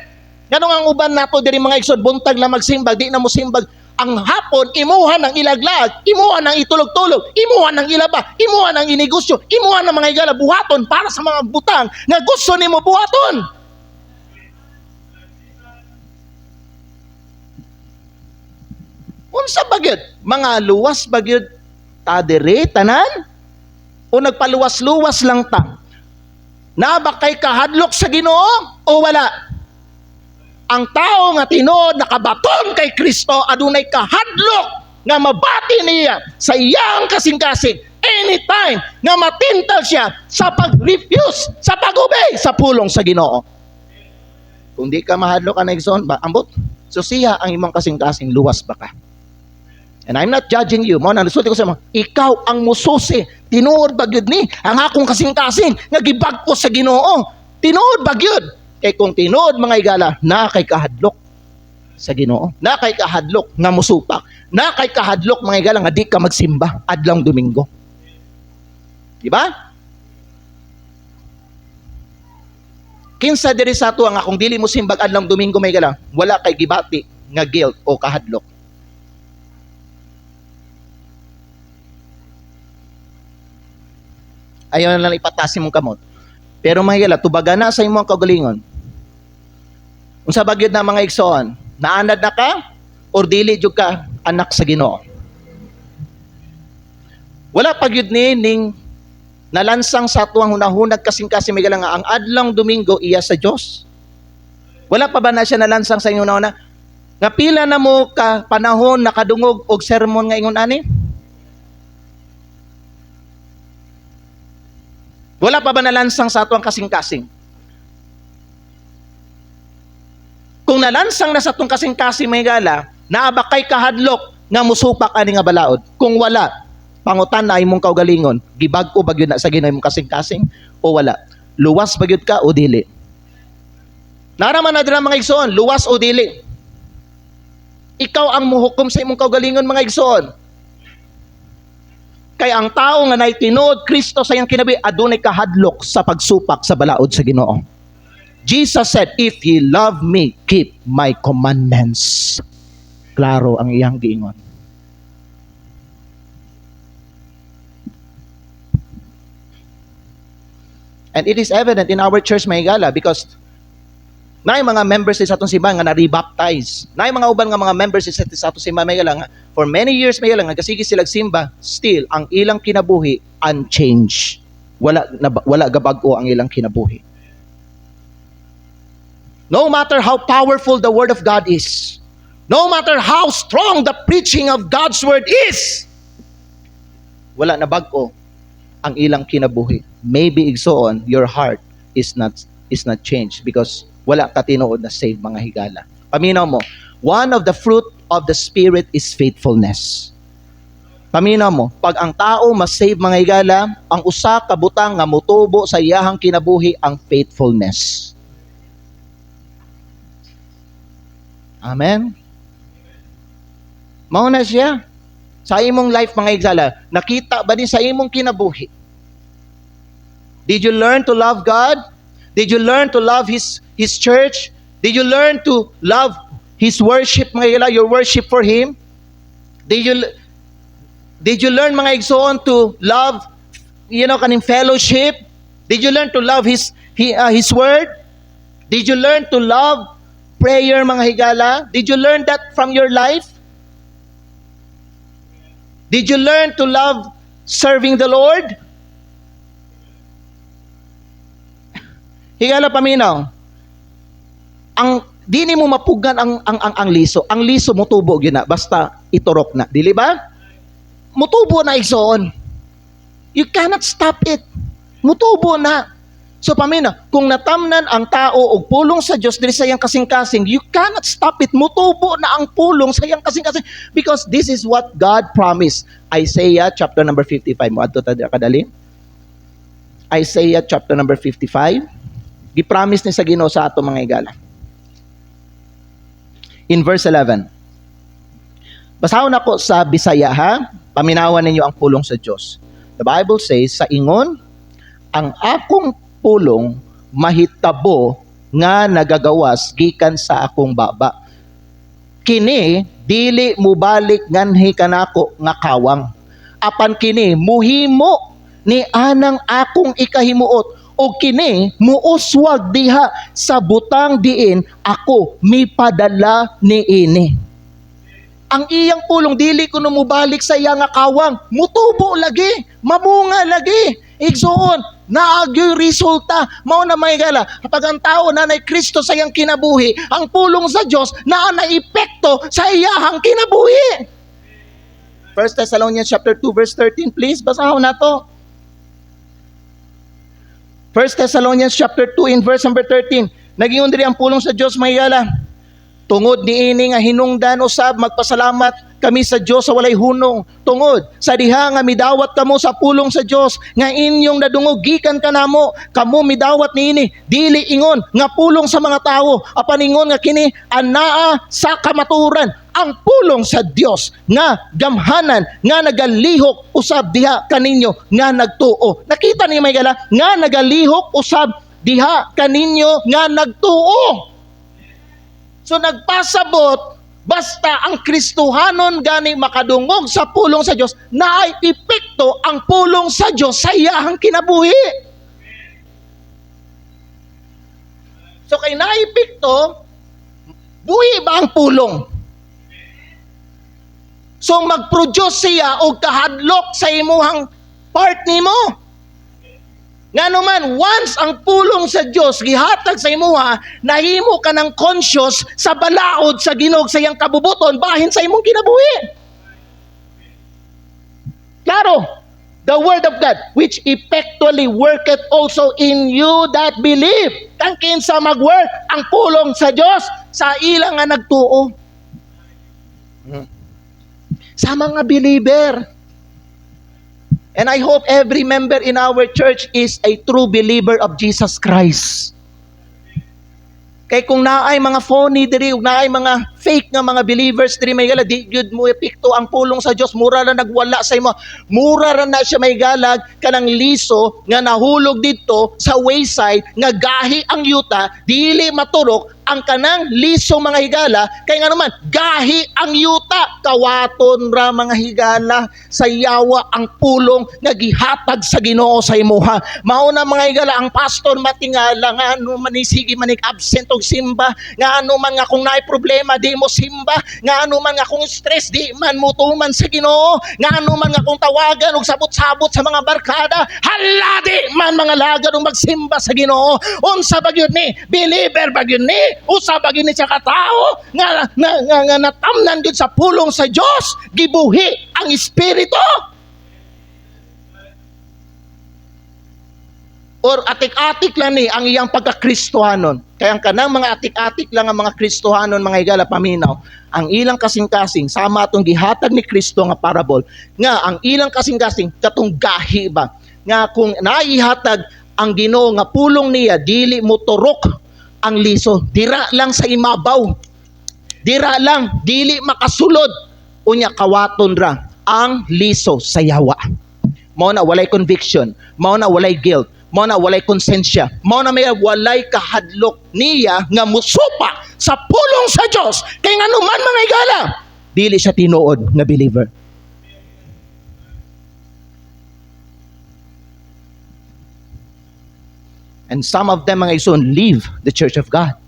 Ganun ang uban nato diri mga igsoon, buntag lang magsimbag, di na mo simbag. Ang hapon, imuha ng ilaglag, imuha ng itulog-tulog, imuha ng ilaba, imuha ng inegosyo, imuha ng mga higala, buhaton para sa mga butang nga gusto nimo buhaton. Unsa bagyod? Mga luwas bagyod ta diri tanan? O nagpaluwas-luwas lang ta? Na ba kay kahadlok sa Ginoo o wala? Ang tao nga tinuod nakabaton kay Kristo adunay kahadlok nga mabati niya sa iyang kasing-kasing anytime nga matintal siya sa pag-refuse, sa pag-obey sa pulong sa Ginoo. Kung di ka mahadlok ka na igsoon ba, ambot, so siya ang imong kasing-kasing luwas ba ka? And I'm not judging you. Mo na nasulti ko sa mo, ikaw ang mususi. Tinuod bagyod ni ang akong kasing-kasing nga gibag ko sa Ginoo. Tinuod bagyod. Kay kung tinuod mga igala, na kay kahadlok sa Ginoo. Na kay kahadlok nga musupak. Na kay kahadlok mga igala nga di ka magsimba adlong Domingo. Di ba? Kinsa diri sa ato ang akong dili mo simbag adlong Domingo mga igala, wala kay gibati nga guilt o kahadlok. Ayaw na lang ipatasin mong kamot. Pero mahigala, tubaga na sa imong kagalingon. Unsa bagyod na mga igsoon, naanad na ka, or dili jud ka anak sa Ginoo. Wala pagyud ni ning nalansang sa atuang hunahunag kasing-kasing may nga ang adlong Domingo iya sa Dios. Wala pa ba na siya nalansang sa inyo na nga pila na mo ka panahon nakadungog og sermon nga ingon ani? Wala pa ba nalansang sa atong kasing-kasing? Kung nalansang na sa atong kasing-kasing may gala, naabakay kahadlok nga musupak ani nga balaod. Kung wala, pangutan na imong kaugalingon, gibag-o bagyod na sa Ginoo imong kasing-kasing o wala? Luwas bagyod ka o dili? Naraman na dira mga igsoon, luwas o dili? Ikaw ang muhukom sa imong kaugalingon mga igsoon. Kay ang tao nga naitinuod Kristo sa iyang kinabi adunay kahadlok sa pagsupak sa balaod sa Ginoo. Jesus said, "If ye love me, keep my commandments." Klaro ang iyang giingon. And it is evident in our church, Mahigala, because Naay mga members sa atong simbahan nga na-rebaptize. Naay mga uban nga mga members sa atong simbahan may nga for many years may nga kasigi sila simba, still ang ilang kinabuhi unchanged. Wala gabag-o ang ilang kinabuhi. No matter how powerful the word of God is, no matter how strong the preaching of God's word is, wala na bag-o ang ilang kinabuhi. Maybe igsoon your heart is not changed because wala ka tinuod na save, mga higala. Paminaw mo, one of the fruit of the Spirit is faithfulness. Paminaw mo, pag ang tao mas-save, mga higala, ang usa ka butang nga mutubo sa iyahang kinabuhi ang faithfulness. Amen? Mao na siya. Sa imong life, mga higala, nakita ba din sa imong kinabuhi? Did you learn to love God? Did you learn to love His church? Did you learn to love His worship, mga higala, your worship for Him? Did you learn, mga igsoon, to love, kaning fellowship? Did you learn to love His word? Did you learn to love prayer, mga higala? Did you learn that from your life? Did you learn to love serving the Lord? Higala, paminaw. Ang dini mo mapugan ang liso. Ang liso mutubo gyud na basta iturok na, dili ba? Mutubo na igsoon. You cannot stop it. Mutubo na. So paminaw, kung natamnan ang tao og pulong sa Dios diri sa iyang kasing-kasing, you cannot stop it. Mutubo na ang pulong sa iyang kasing-kasing because this is what God promised. Isaiah chapter number 55. Mo adto ta kadali. Isaiah chapter number 55. Gipromise ni sa Ginoo sa ato, mga higala. In verse 11. Basahon ako sa Bisaya, ha? Paminawan ninyo ang pulong sa Dios. The Bible says, sa ingon, ang akong pulong mahitabo nga nagagawas gikan sa akong baba. Kini dili mubalik nganhi kanako nga kawang. Apan kini muhimo ni anang akong ikahimuot o kini muuswag diha sa butang diin ako mipadala niini. Ang iyang pulong dili kuno mubalik sa iya nga kawang, mutubo lagi, mamunga lagi. Igsoon, naagyo resulta. Mao na, mga higala, kapag ang tao na nay Kristo sa iyang kinabuhi, ang pulong sa Dios na epekto sa iyahang kinabuhi. 1 Thessalonians chapter 2 verse 13, please basahon nato. 1 Thessalonians chapter 2 in verse number 13. Nagingon diri ang pulong sa Dios, mga higala. Tungod niini nga hinungdan usab magpasalamat kami sa Dios sa walay hunong. Tungod sa diha nga midawat kamo sa pulong sa Dios nga inyong nadungog gikan kanamo, kamo midawat niini dili ingon nga pulong sa mga tawo, apan ingon nga kini anaa sa kamaturan ang pulong sa Dios nga gamhanan nga nagalihok usab diha kaninyo nga nagtuo. Nakita niyo, mga higala, nga nagalihok usab diha kaninyo nga nagtuo. So nagpasabot, basta ang Kristohanon gani makadungog sa pulong sa Dios, naay epekto ang pulong sa Dios sa iyahang kinabuhi. So kay naay epekto, buhi ba ang pulong? So mag-produce siya og kahadlok sa imuhang part nimo. Nga naman, once ang pulong sa Dios gihatag sa imuha, nahimo ka ng conscious sa balaod sa Ginoo sa iyang kabubuton bahin sa imong kinabuhi. Klaro, the word of God which effectually worketh also in you that believe. Kang kinsa mag-work ang pulong sa Dios sa ilang nga nagtuo. Sa mga believer. And I hope every member in our church is a true believer of Jesus Christ. Kay kung naay mga phony diri, ug naay mga fake nga mga believers diri, may gala, di gyud mo epekto ang pulong sa Dios, mura ra nagwala sa imo. Mura ra na siya may galag kanang liso nga nahulog didto sa wayside nga gahi ang yuta, dili maturok ang kanang liso mga higala, kay nga naman, gahi ang yuta, kawaton ra mga higala, sa yawa ang pulong nga gihatag sa Ginoo sa imuha. Mauna mga higala, ang pastor matingala, nga ano man sige manig absent og simba, nga ano man nga kung naay problema, di mo simba, nga ano man nga kung stress, di man mutuman sa Ginoo, nga ano man nga kung tawagan og sabot-sabot sa mga barkada, hala di man mga lagad og magsimba sa Ginoo. Unsa ba gyud ni? Believer ba gyud ni? Usa ba gyud ni sa katao nga natamnan gyud sa pulong sa Dios, gibuhi ang espiritu? Or atik-atik lang ni ang iyang pagka-Kristohanon. Kaya ang kanang mga atik-atik lang ang mga Kristohanon mga higala paminaw, ang ilang kasing-kasing sama atong gihatag ni Kristo nga parabol, nga ang ilang kasing-kasing katong gahi ba, nga kung naihatag ang Ginoo nga pulong niya, dili mo turok ang liso, dira lang sa imabaw, dira lang, dili makasulod, unya kawaton ra ang liso sa yawa. Mao na walay conviction, mao na walay guilt, mao na walay konsensya, mao na may walay kahadlok niya nga musupa sa pulong sa Dios. Kay nganuman mga higala, dili siya tinuod nga believer. And some of them mga igsoon leave the Church of God.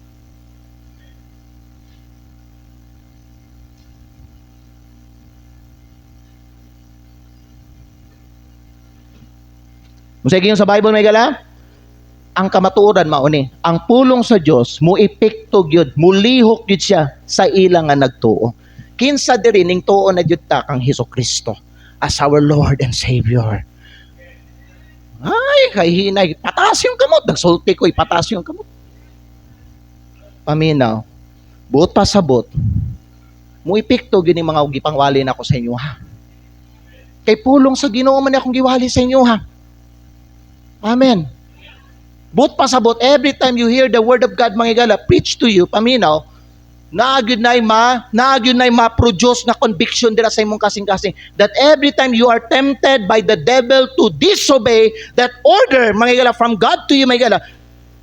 Musay sa Bible may gala, ang kamatuoran mao ni, ang pulong sa Dios mo epekto gyud, mulihok gyud siya sa ilang nga nagtuo. Kinsa diri ning tuo na gyud ta kang Hesukristo as our Lord and Savior. Ay, kay hinay, patas yung kamot, nagsulti ko, patas yung kamot. Paminaw, buot pa sabot, mo epekto gyud ni mga gipangwali nako sa inyo ha. Kay pulong sa Ginoo man akong giwali sa inyo ha. Amen. But pasabot, every time you hear the word of God, mga higala, preach to you, paminaw, naagid na ma-produce na conviction dira sa imong kasing-kasing, that every time you are tempted by the devil to disobey that order, mga higala, from God to you, mga higala,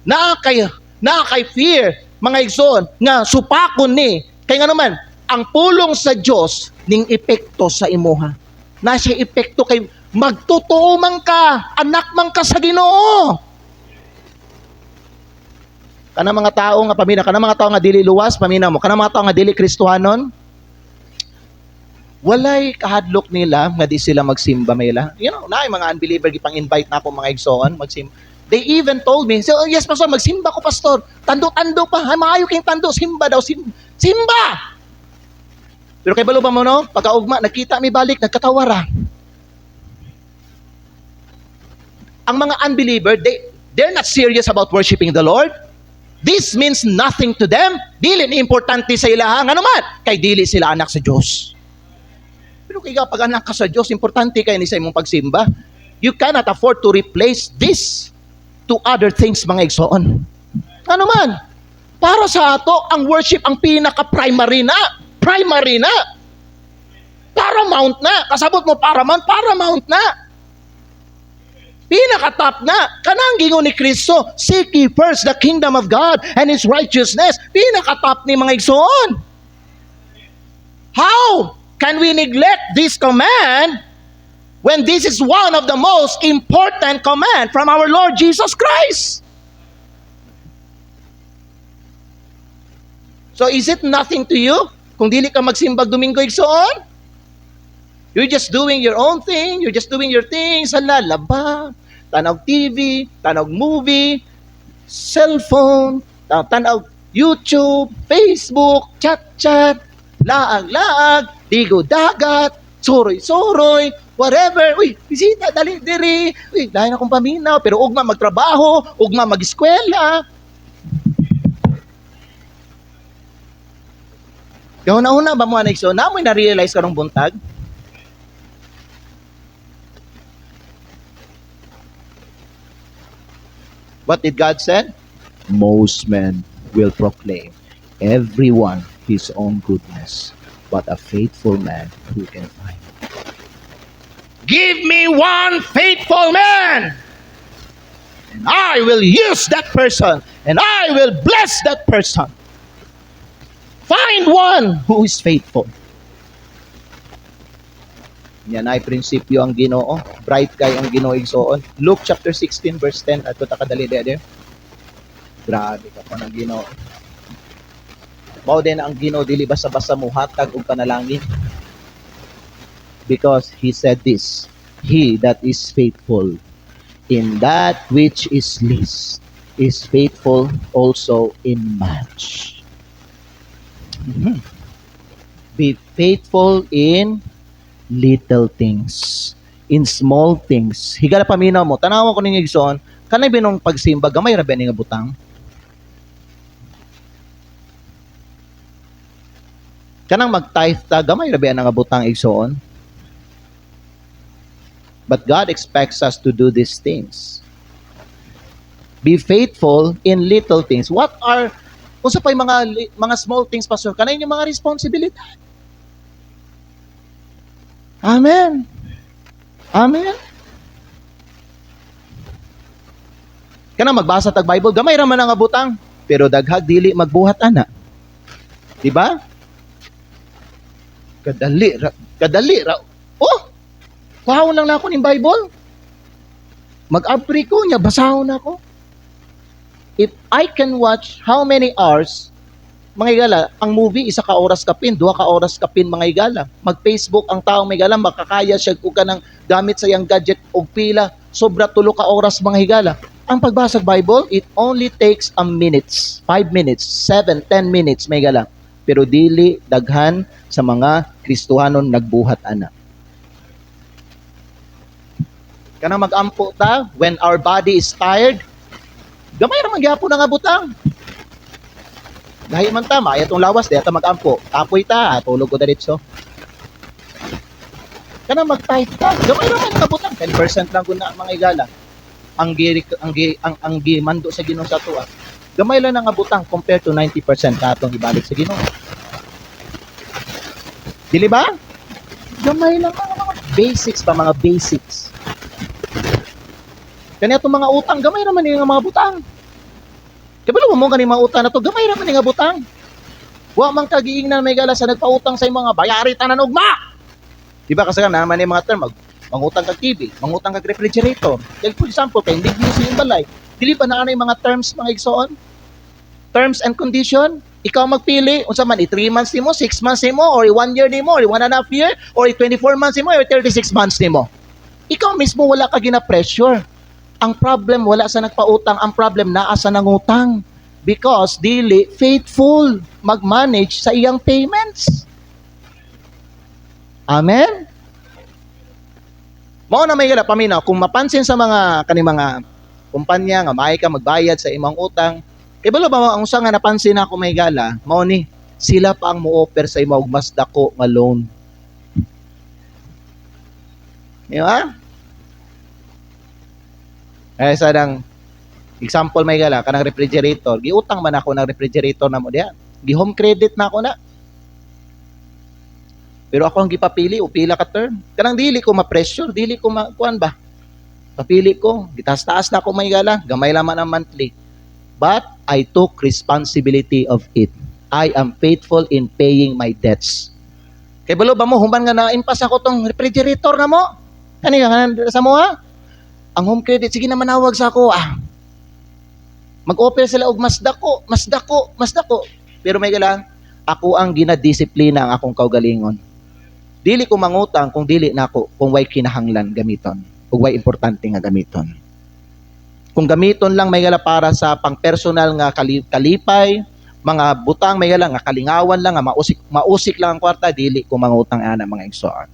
na kay fear, mga igsoon, nga supakon ni, kay nga naman, ang pulong sa Dios ning epekto sa imuha. Na siya epekto kay magtotoo man ka, anak man ka sa Ginoo. Kana mga tao nga pamina, kana mga tao nga dili luwas, pamina mo, kana mga tao nga dili Kristohanon, walay kahadlok nila nga di sila magsimba mayla. You know, naay mga unbeliever gipang-invite na ako mga igsoon magsimba. They even told me, so, yes pastor, magsimba ko pastor. Tando-tando pa, ay maayo kayong tando, simba daw, simba. Pero kay balo ba mo no, pagkaugma nakita mi balik nagkatawara. Ang mga unbeliever, they're not serious about worshiping the Lord. This means nothing to them. Dili ni importante sa ilaha. Ano man? Kay dili sila anak sa Diyos. Pero kaya pag anak ka sa Diyos, importante kayo ni sa imong pagsimba. You cannot afford to replace this to other things, mga igsoon. Ano man? Para sa ato, ang worship ang pinaka-primary na. Primary na. Paramount na. Kasabot mo paramount na. Pinaka-top na. Kanang gingon ni Kristo, seek ye first the kingdom of God and His righteousness. Pinaka-top ni mga igsoon. How can we neglect this command when this is one of the most important command from our Lord Jesus Christ? So is it nothing to you kung dili ka magsimbag Domingo igsoon? You're just doing your own thing. You're just doing your things. Laba, tanaw TV, tanaw movie, cellphone, tanaw YouTube, Facebook, chat, laag, digo dagat, soroy, whatever. Uy, bisita, dali, diri. Uy, dahil akong paminaw, pero ugma magtrabaho, ugma mag-eskwela. Yung una ba mo, Anexo, namoy na-realize ka ng buntag? What did God said? Most men will proclaim everyone his own goodness, but a faithful man who can find. Give me one faithful man, and I will use that person, and I will bless that person. Find one who is faithful. Yan ay prinsipyo ang Ginoo. Bright kay ang Ginoo igsoon. Luke chapter 16 verse 10 at ta kadali there. Grabe ka pa ng Ginoo. Mao din ang Ginoo dili basta-basta mo hatag og panalangin. Because he said this, he that is faithful in that which is least is faithful also in much. Be faithful in little things, in small things. Higala paminaw mo, tanawa ko ninyo igsoon, kanay binong pagsimba, gamay ra ba ni nga butang? Kanang mag-tithe ta, gamay ra ba nga butang igsoon? But God expects us to do these things. Be faithful in little things. What are, kung sa pa'y mga small things, Pastor, kanay yung mga responsibilidad. Amen. Amen. Kana magbasa tag Bible, gamay ra man ang abutang, pero daghag dili magbuhat ana. Di ba? Kadali ra. Oh, kuhaon lang na ako ng Bible. Mag-abri ko niya, basahon ako. If I can watch how many hours, mga igala, ang movie, 1 ka oras kapin, 2 ka oras kapin, mga igala. Mag-Facebook ang taong mga igala, makakaya siya kung ka ng gamit sa iyang gadget o pila, sobra 3 ka oras, mga igala. Ang pagbasag Bible, it only takes a minutes, 5 minutes, 7, 10 minutes, mga igala. Pero dili daghan sa mga Kristohanon nagbuhat ana. Kana mag-ampo ta, when our body is tired, gamay ra man gyapon nga butang. Dahil man tama, ay itong lawas, di ata mag-ampo. Tapoy ta, tulog ko diretso. Kana mag-type ta, gamay ra man nga butang. 10% lang kuna mga igala. Ang gimando sa Ginoo sa tuwa. Gamay lang nga butang compared to 90% katong ibalik sa Ginoo. Dili ba? Gamay lang mga basics pa, mga basics. Kanya itong mga utang, gamay naman yung mga butang. Kabalo mo kani mga utang na to, gamay naman yung butang. Wa man kagiingnan may gala sa nagpautang sa mga bayari tanan ugma. Di ba kasi naman yung mga term, mangutang kag TV, mangutang kag refrigerator. Like for example, kay hindi sa yung balay, dili ba na ano yung mga terms mga igsoon? Terms and condition, ikaw magpili unsa man 3 months nimo, 6 months nimo, or 1 year nimo, or 1.5 year, or 24 months nimo, or 36 months nimo. Ikaw mismo wala ka gina-pressure. Ang problem wala sa nagpautang, ang problem naa sa nangutang. Because dili faithful mag-manage sa iyang payments. Amen? Mao na may gala paminaw, kung mapansin sa mga mga kumpanya nga maay ka magbayad sa imong utang, kay balo ba ang usa nga napansin ako may gala, mao ni sila pa ang mo-offer sa imo og mas dako nga loan. Di ba? Eh sa dang example may gala kanang refrigerator, giutang man ako ng refrigerator na mo diha. Gi-home credit na ako na. Pero ako ang gipapili o pila ka term. Kanang dili ko ma-pressure, dili ko kuan ba. Papili ko, gitas-taas na ako may gala, gamay laman ang monthly. But I took responsibility of it. I am faithful in paying my debts. Kay balo ba mo human nga na-impas ako tong refrigerator na mo? Kani nga sa mo ha? Ang home credit, sige na manawag sa ako, mag-offer sila og mas dako. Pero may gala, ako ang ginadisiplina ang akong kaugalingon. Dili ko mangutang kung dili na ako, kung way kinahanglan gamiton, kung way importante nga gamiton. Kung gamiton lang may gala para sa pang-personal nga kalipay, mga butang may gala nga kalingawan lang, nga mausik lang ang kwarta, dili ko mangutang ana mga igsoon.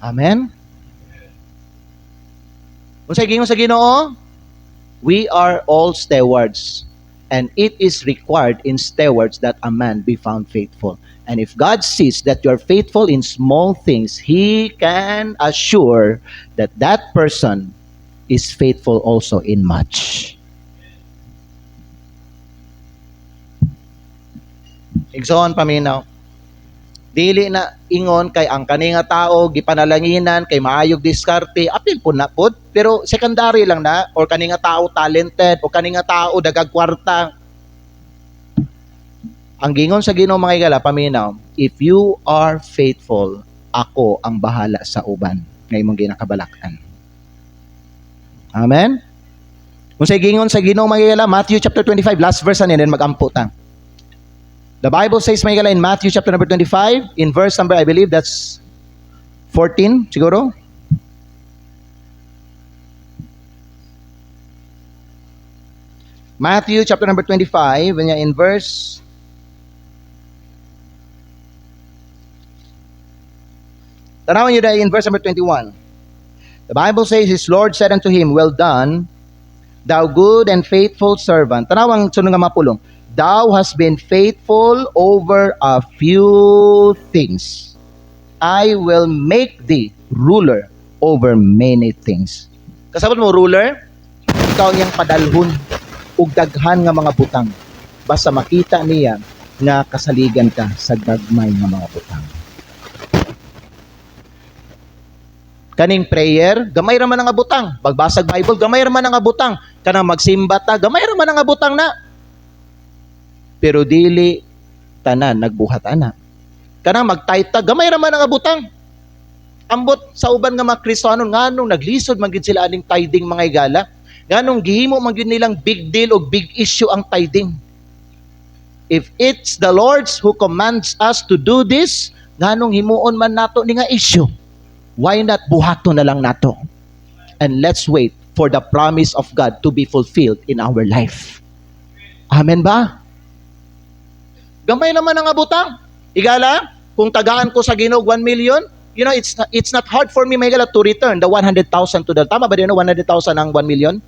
Amen? Unsay gingon sa Ginoo? We are all stewards, and it is required in stewards that a man be found faithful. And if God sees that you are faithful in small things, He can assure that that person is faithful also in much. Igsoon paminaw. Dili na ingon kay ang kani nga tao gipanalanginan kay maayog diskarte, apil po na pod, pero secondary lang na, or kani nga tao talented, o kani nga tao dagag kwarta. Ang gingon sa Ginoo mga higala, paminaw, if you are faithful, ako ang bahala sa uban nga imong ginakabalakan. Amen? Kung sa gingon sa Ginoo mga higala, Matthew chapter 25, last verse na then mag-ampo ta. The Bible says mga higala in Matthew chapter number 25, in verse number, I believe that's 14, siguro? Matthew chapter number 25, when in verse tanawan nyo dahil in verse number 21. The Bible says, His Lord said unto him, Well done, thou good and faithful servant. Tanawang sunod nga mapulong. Thou hast been faithful over a few things. I will make thee ruler over many things. Kasabot mo, ruler? Ikaw niyang padalhon ug daghan nga mga butang. Basta makita niya nga kasaligan ka sa gagmay nga mga butang. Kaning prayer, gamay raman ang abutang. Pagbasag Bible, gamay raman ang abutang. Kanang magsimba ta, gamay raman ang abutang na. Pero dili tanan nagbuhat ana. Kanang magtayta, gamay raman ang abutang. Ambot sa uban nga mga Kristiyano nganong naglisod man gid sila aning tithing mga higala. Nganong gihimo man gid nilang big deal o big issue ang tithing. If it's the Lord's who commands us to do this, nganong himuon man nato ni nga issue? Why not buhaton na lang nato? And let's wait for the promise of God to be fulfilled in our life. Amen ba? Gamay naman ang abutang. Igala, kung tagaan ko sa Ginoo 1 million, you know, it's not hard for me, may gala, to return the 100,000 to the, tama ba din, 100,000 ang 1 million?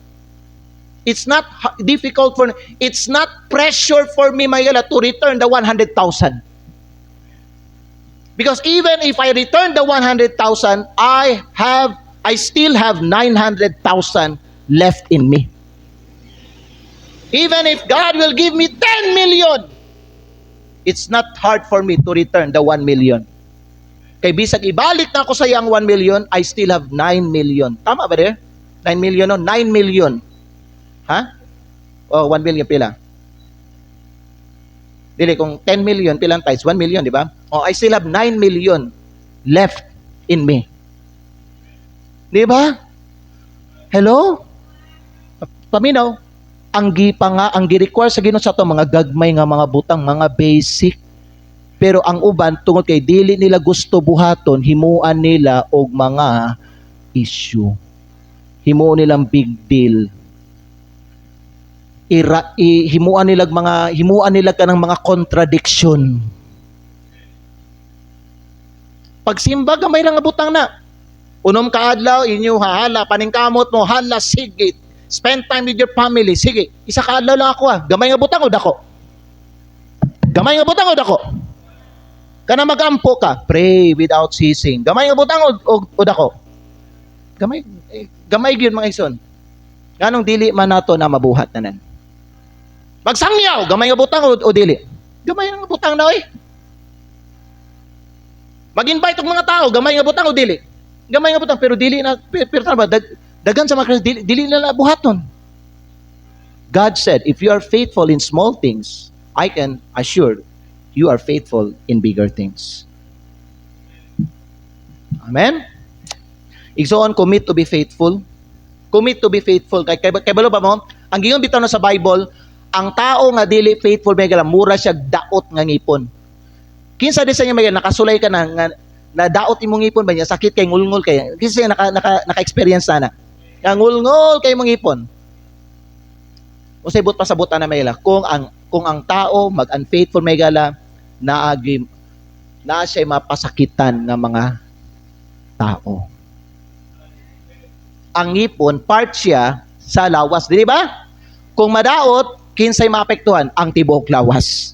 It's not difficult for, it's not pressure for me, may gala, to return the 100,000. Because even if I return the 100,000, I still have 900,000 left in me. Even if God will give me 10 million, it's not hard for me to return the 1 million. Kay bisag ibalik na ako sa iyang 1 million, I still have 9 million. Tama ba there? 9 million, no? 9 million. Ha? O, 1 million pila? Dili, kung 10 million, pilang times 1 million, di ba? O, I still have 9 million left in me. Di ba? Hello? Paminaw, ang gipa nga, ang gi-require sa Ginoo sa to mga gagmay nga mga butang, mga basic. Pero ang uban, tungod kay dili nila gusto buhaton, himuan nila og mga issue. Himuon nilang big deal. Himuan nila kanang mga contradiction. Pagsimba gamay lang abutang na. Unom ka adlaw inyo hala paningkamot mo hala sige. Spend time with your family. Sige, isa ka adlaw lang ako Gamay nga butang o dako? Gamay nga butang o dako? Kana magampo ka, pray without ceasing. Gamay nga butang o dako? Gamay gyud mga igsoon. Nganong dili man nato na mabuhat nanan. Magsangyaw, gamay nga butang o dili? Gamay nga butang na Mag-invite og mga tao, gamay nga butang o dili? Gamay nga butang, pero dili na, pero tama ba, dagan sa mga Kristo, dili na buhaton. God said, if you are faithful in small things, I can assure you are faithful in bigger things. Amen? Igsoon, commit to be faithful. Commit to be faithful. Kay balo ba mo? Ang gingon bitaw na sa Bible, ang tao nga dili faithful may gala mura siya daot nga ngipon. Kinsa di sa niya may nakasulay ka na daot imong ngipon ba niya sakit kay ngulngol kay kinsa siya naka-experience na. Nga ngulngol kay imong ngipon. Usay but pasabutan na may gala kung ang tao mag-unfaithful may gala na siya mapasakitan ng mga tao. Ang ngipon part siya sa lawas, di ba? Kung madaot, kinsay maapektuhan ang tibuok lawas.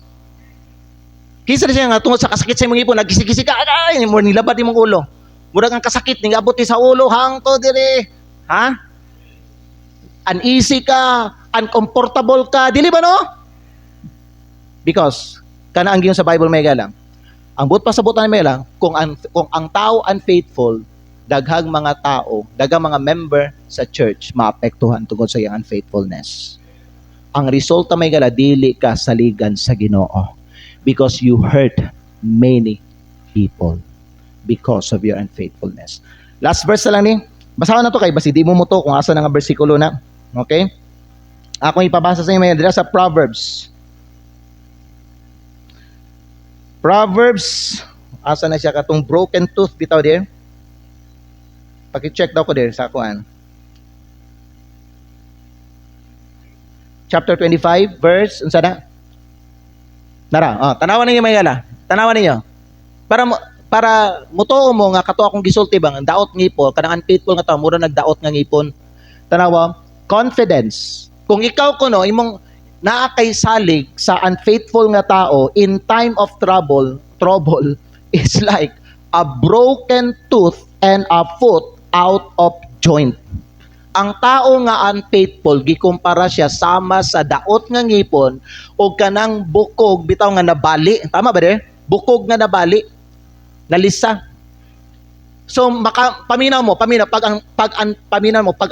Kinsa siya nga tungod sa kasakit sa imong ngipon, nagkisi-kisi ka, ay, mo nilabad imong ulo. Murag ang kasakit ning abot sa ulo hangtod dire. Ha? Uneasy ka, uncomfortable ka, dili ba no? Because kana ang giyon sa Bible may galang. Ang but pasabutan may lang kung ang tao unfaithful, daghang mga tao, daghang mga member sa church maapektuhan tungod sa iyang unfaithfulness. Ang resulta may gala dili ka saligan sa Ginoo. because you hurt many people because of your unfaithfulness. Last verse na lang ni. Basahan na to kay basi di mo mo to kung asa na nga bersikulo na. Okay? Ako ipabasa sa inyo may dira sa Proverbs. Proverbs, asa na siya katong broken tooth bitaw there. Paki-check daw ko there sa kuan. Chapter 25, verse unsa na? Nara, tanawan ninyo may gala. Tanawan ninyo. Para mutuo mo nga kato akong gisulti bang ang daot ngipon kanang unfaithful nga tao mura nagdaot nga ngipon. Tanawa, confidence. Kung ikaw kuno imong naa kay salig sa unfaithful nga tao in time of trouble is like a broken tooth and a foot out of joint. Ang tao nga unfaithful gikumpara siya sama sa daot nga ngipon o kanang bukog bitaw nga nabali. Tama ba de? Bukog nga nabali. Nalisa. So paminaw mo pag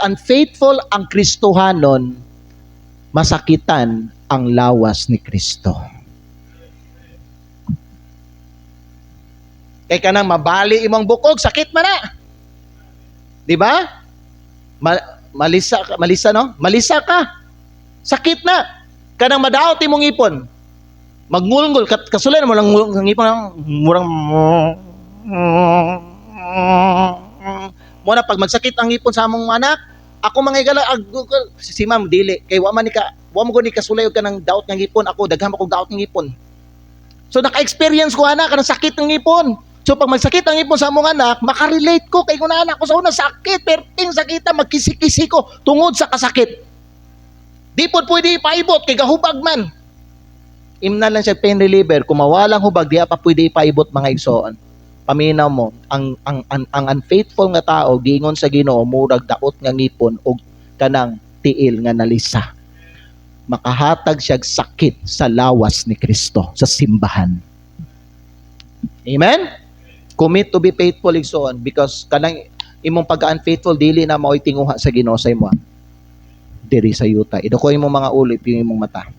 unfaithful ang Kristohanon, masakitan ang lawas ni Kristo. Kay kanang mabali imong bukog, sakit man na. Di ba? Malisa no? Malisa ka. Sakit na. Kanang madaot imong ipon. Magngulngul kasulay mo lang ngipon murang muna pag magsakit ang ipon sa among anak, ako mga igala si ma'am dili kay wa mo gud ni kasulay og kanang daot nga ngipon, ako daghan ako daot nga ngipon. So naka-experience ko ana kanang sakit ng ngipon. So pag magsakit ang ipon sa among anak, makarelate ko kay kun anak ko sa una sakit, perting sakita magkisi-kisi ko tungod sa kasakit. Di pod pwede ipaibot kay gahubag man. Imna lang siya pain reliever, kung mawalang hubag di pa pwede ipaibot mga igsoon. Paminaw mo ang unfaithful nga tao giingon sa Ginoo murag daot nga ngipon og kanang tiil nga nalisa. Makahatag siya sakit sa lawas ni Kristo sa simbahan. Amen? Commit to be faithful igsoon because kanang imong pag-unfaithful dili na mao'y tinguha sa Ginoo sa imo. Diri sa yuta. Idukoy mo mga ulip yung imong mata.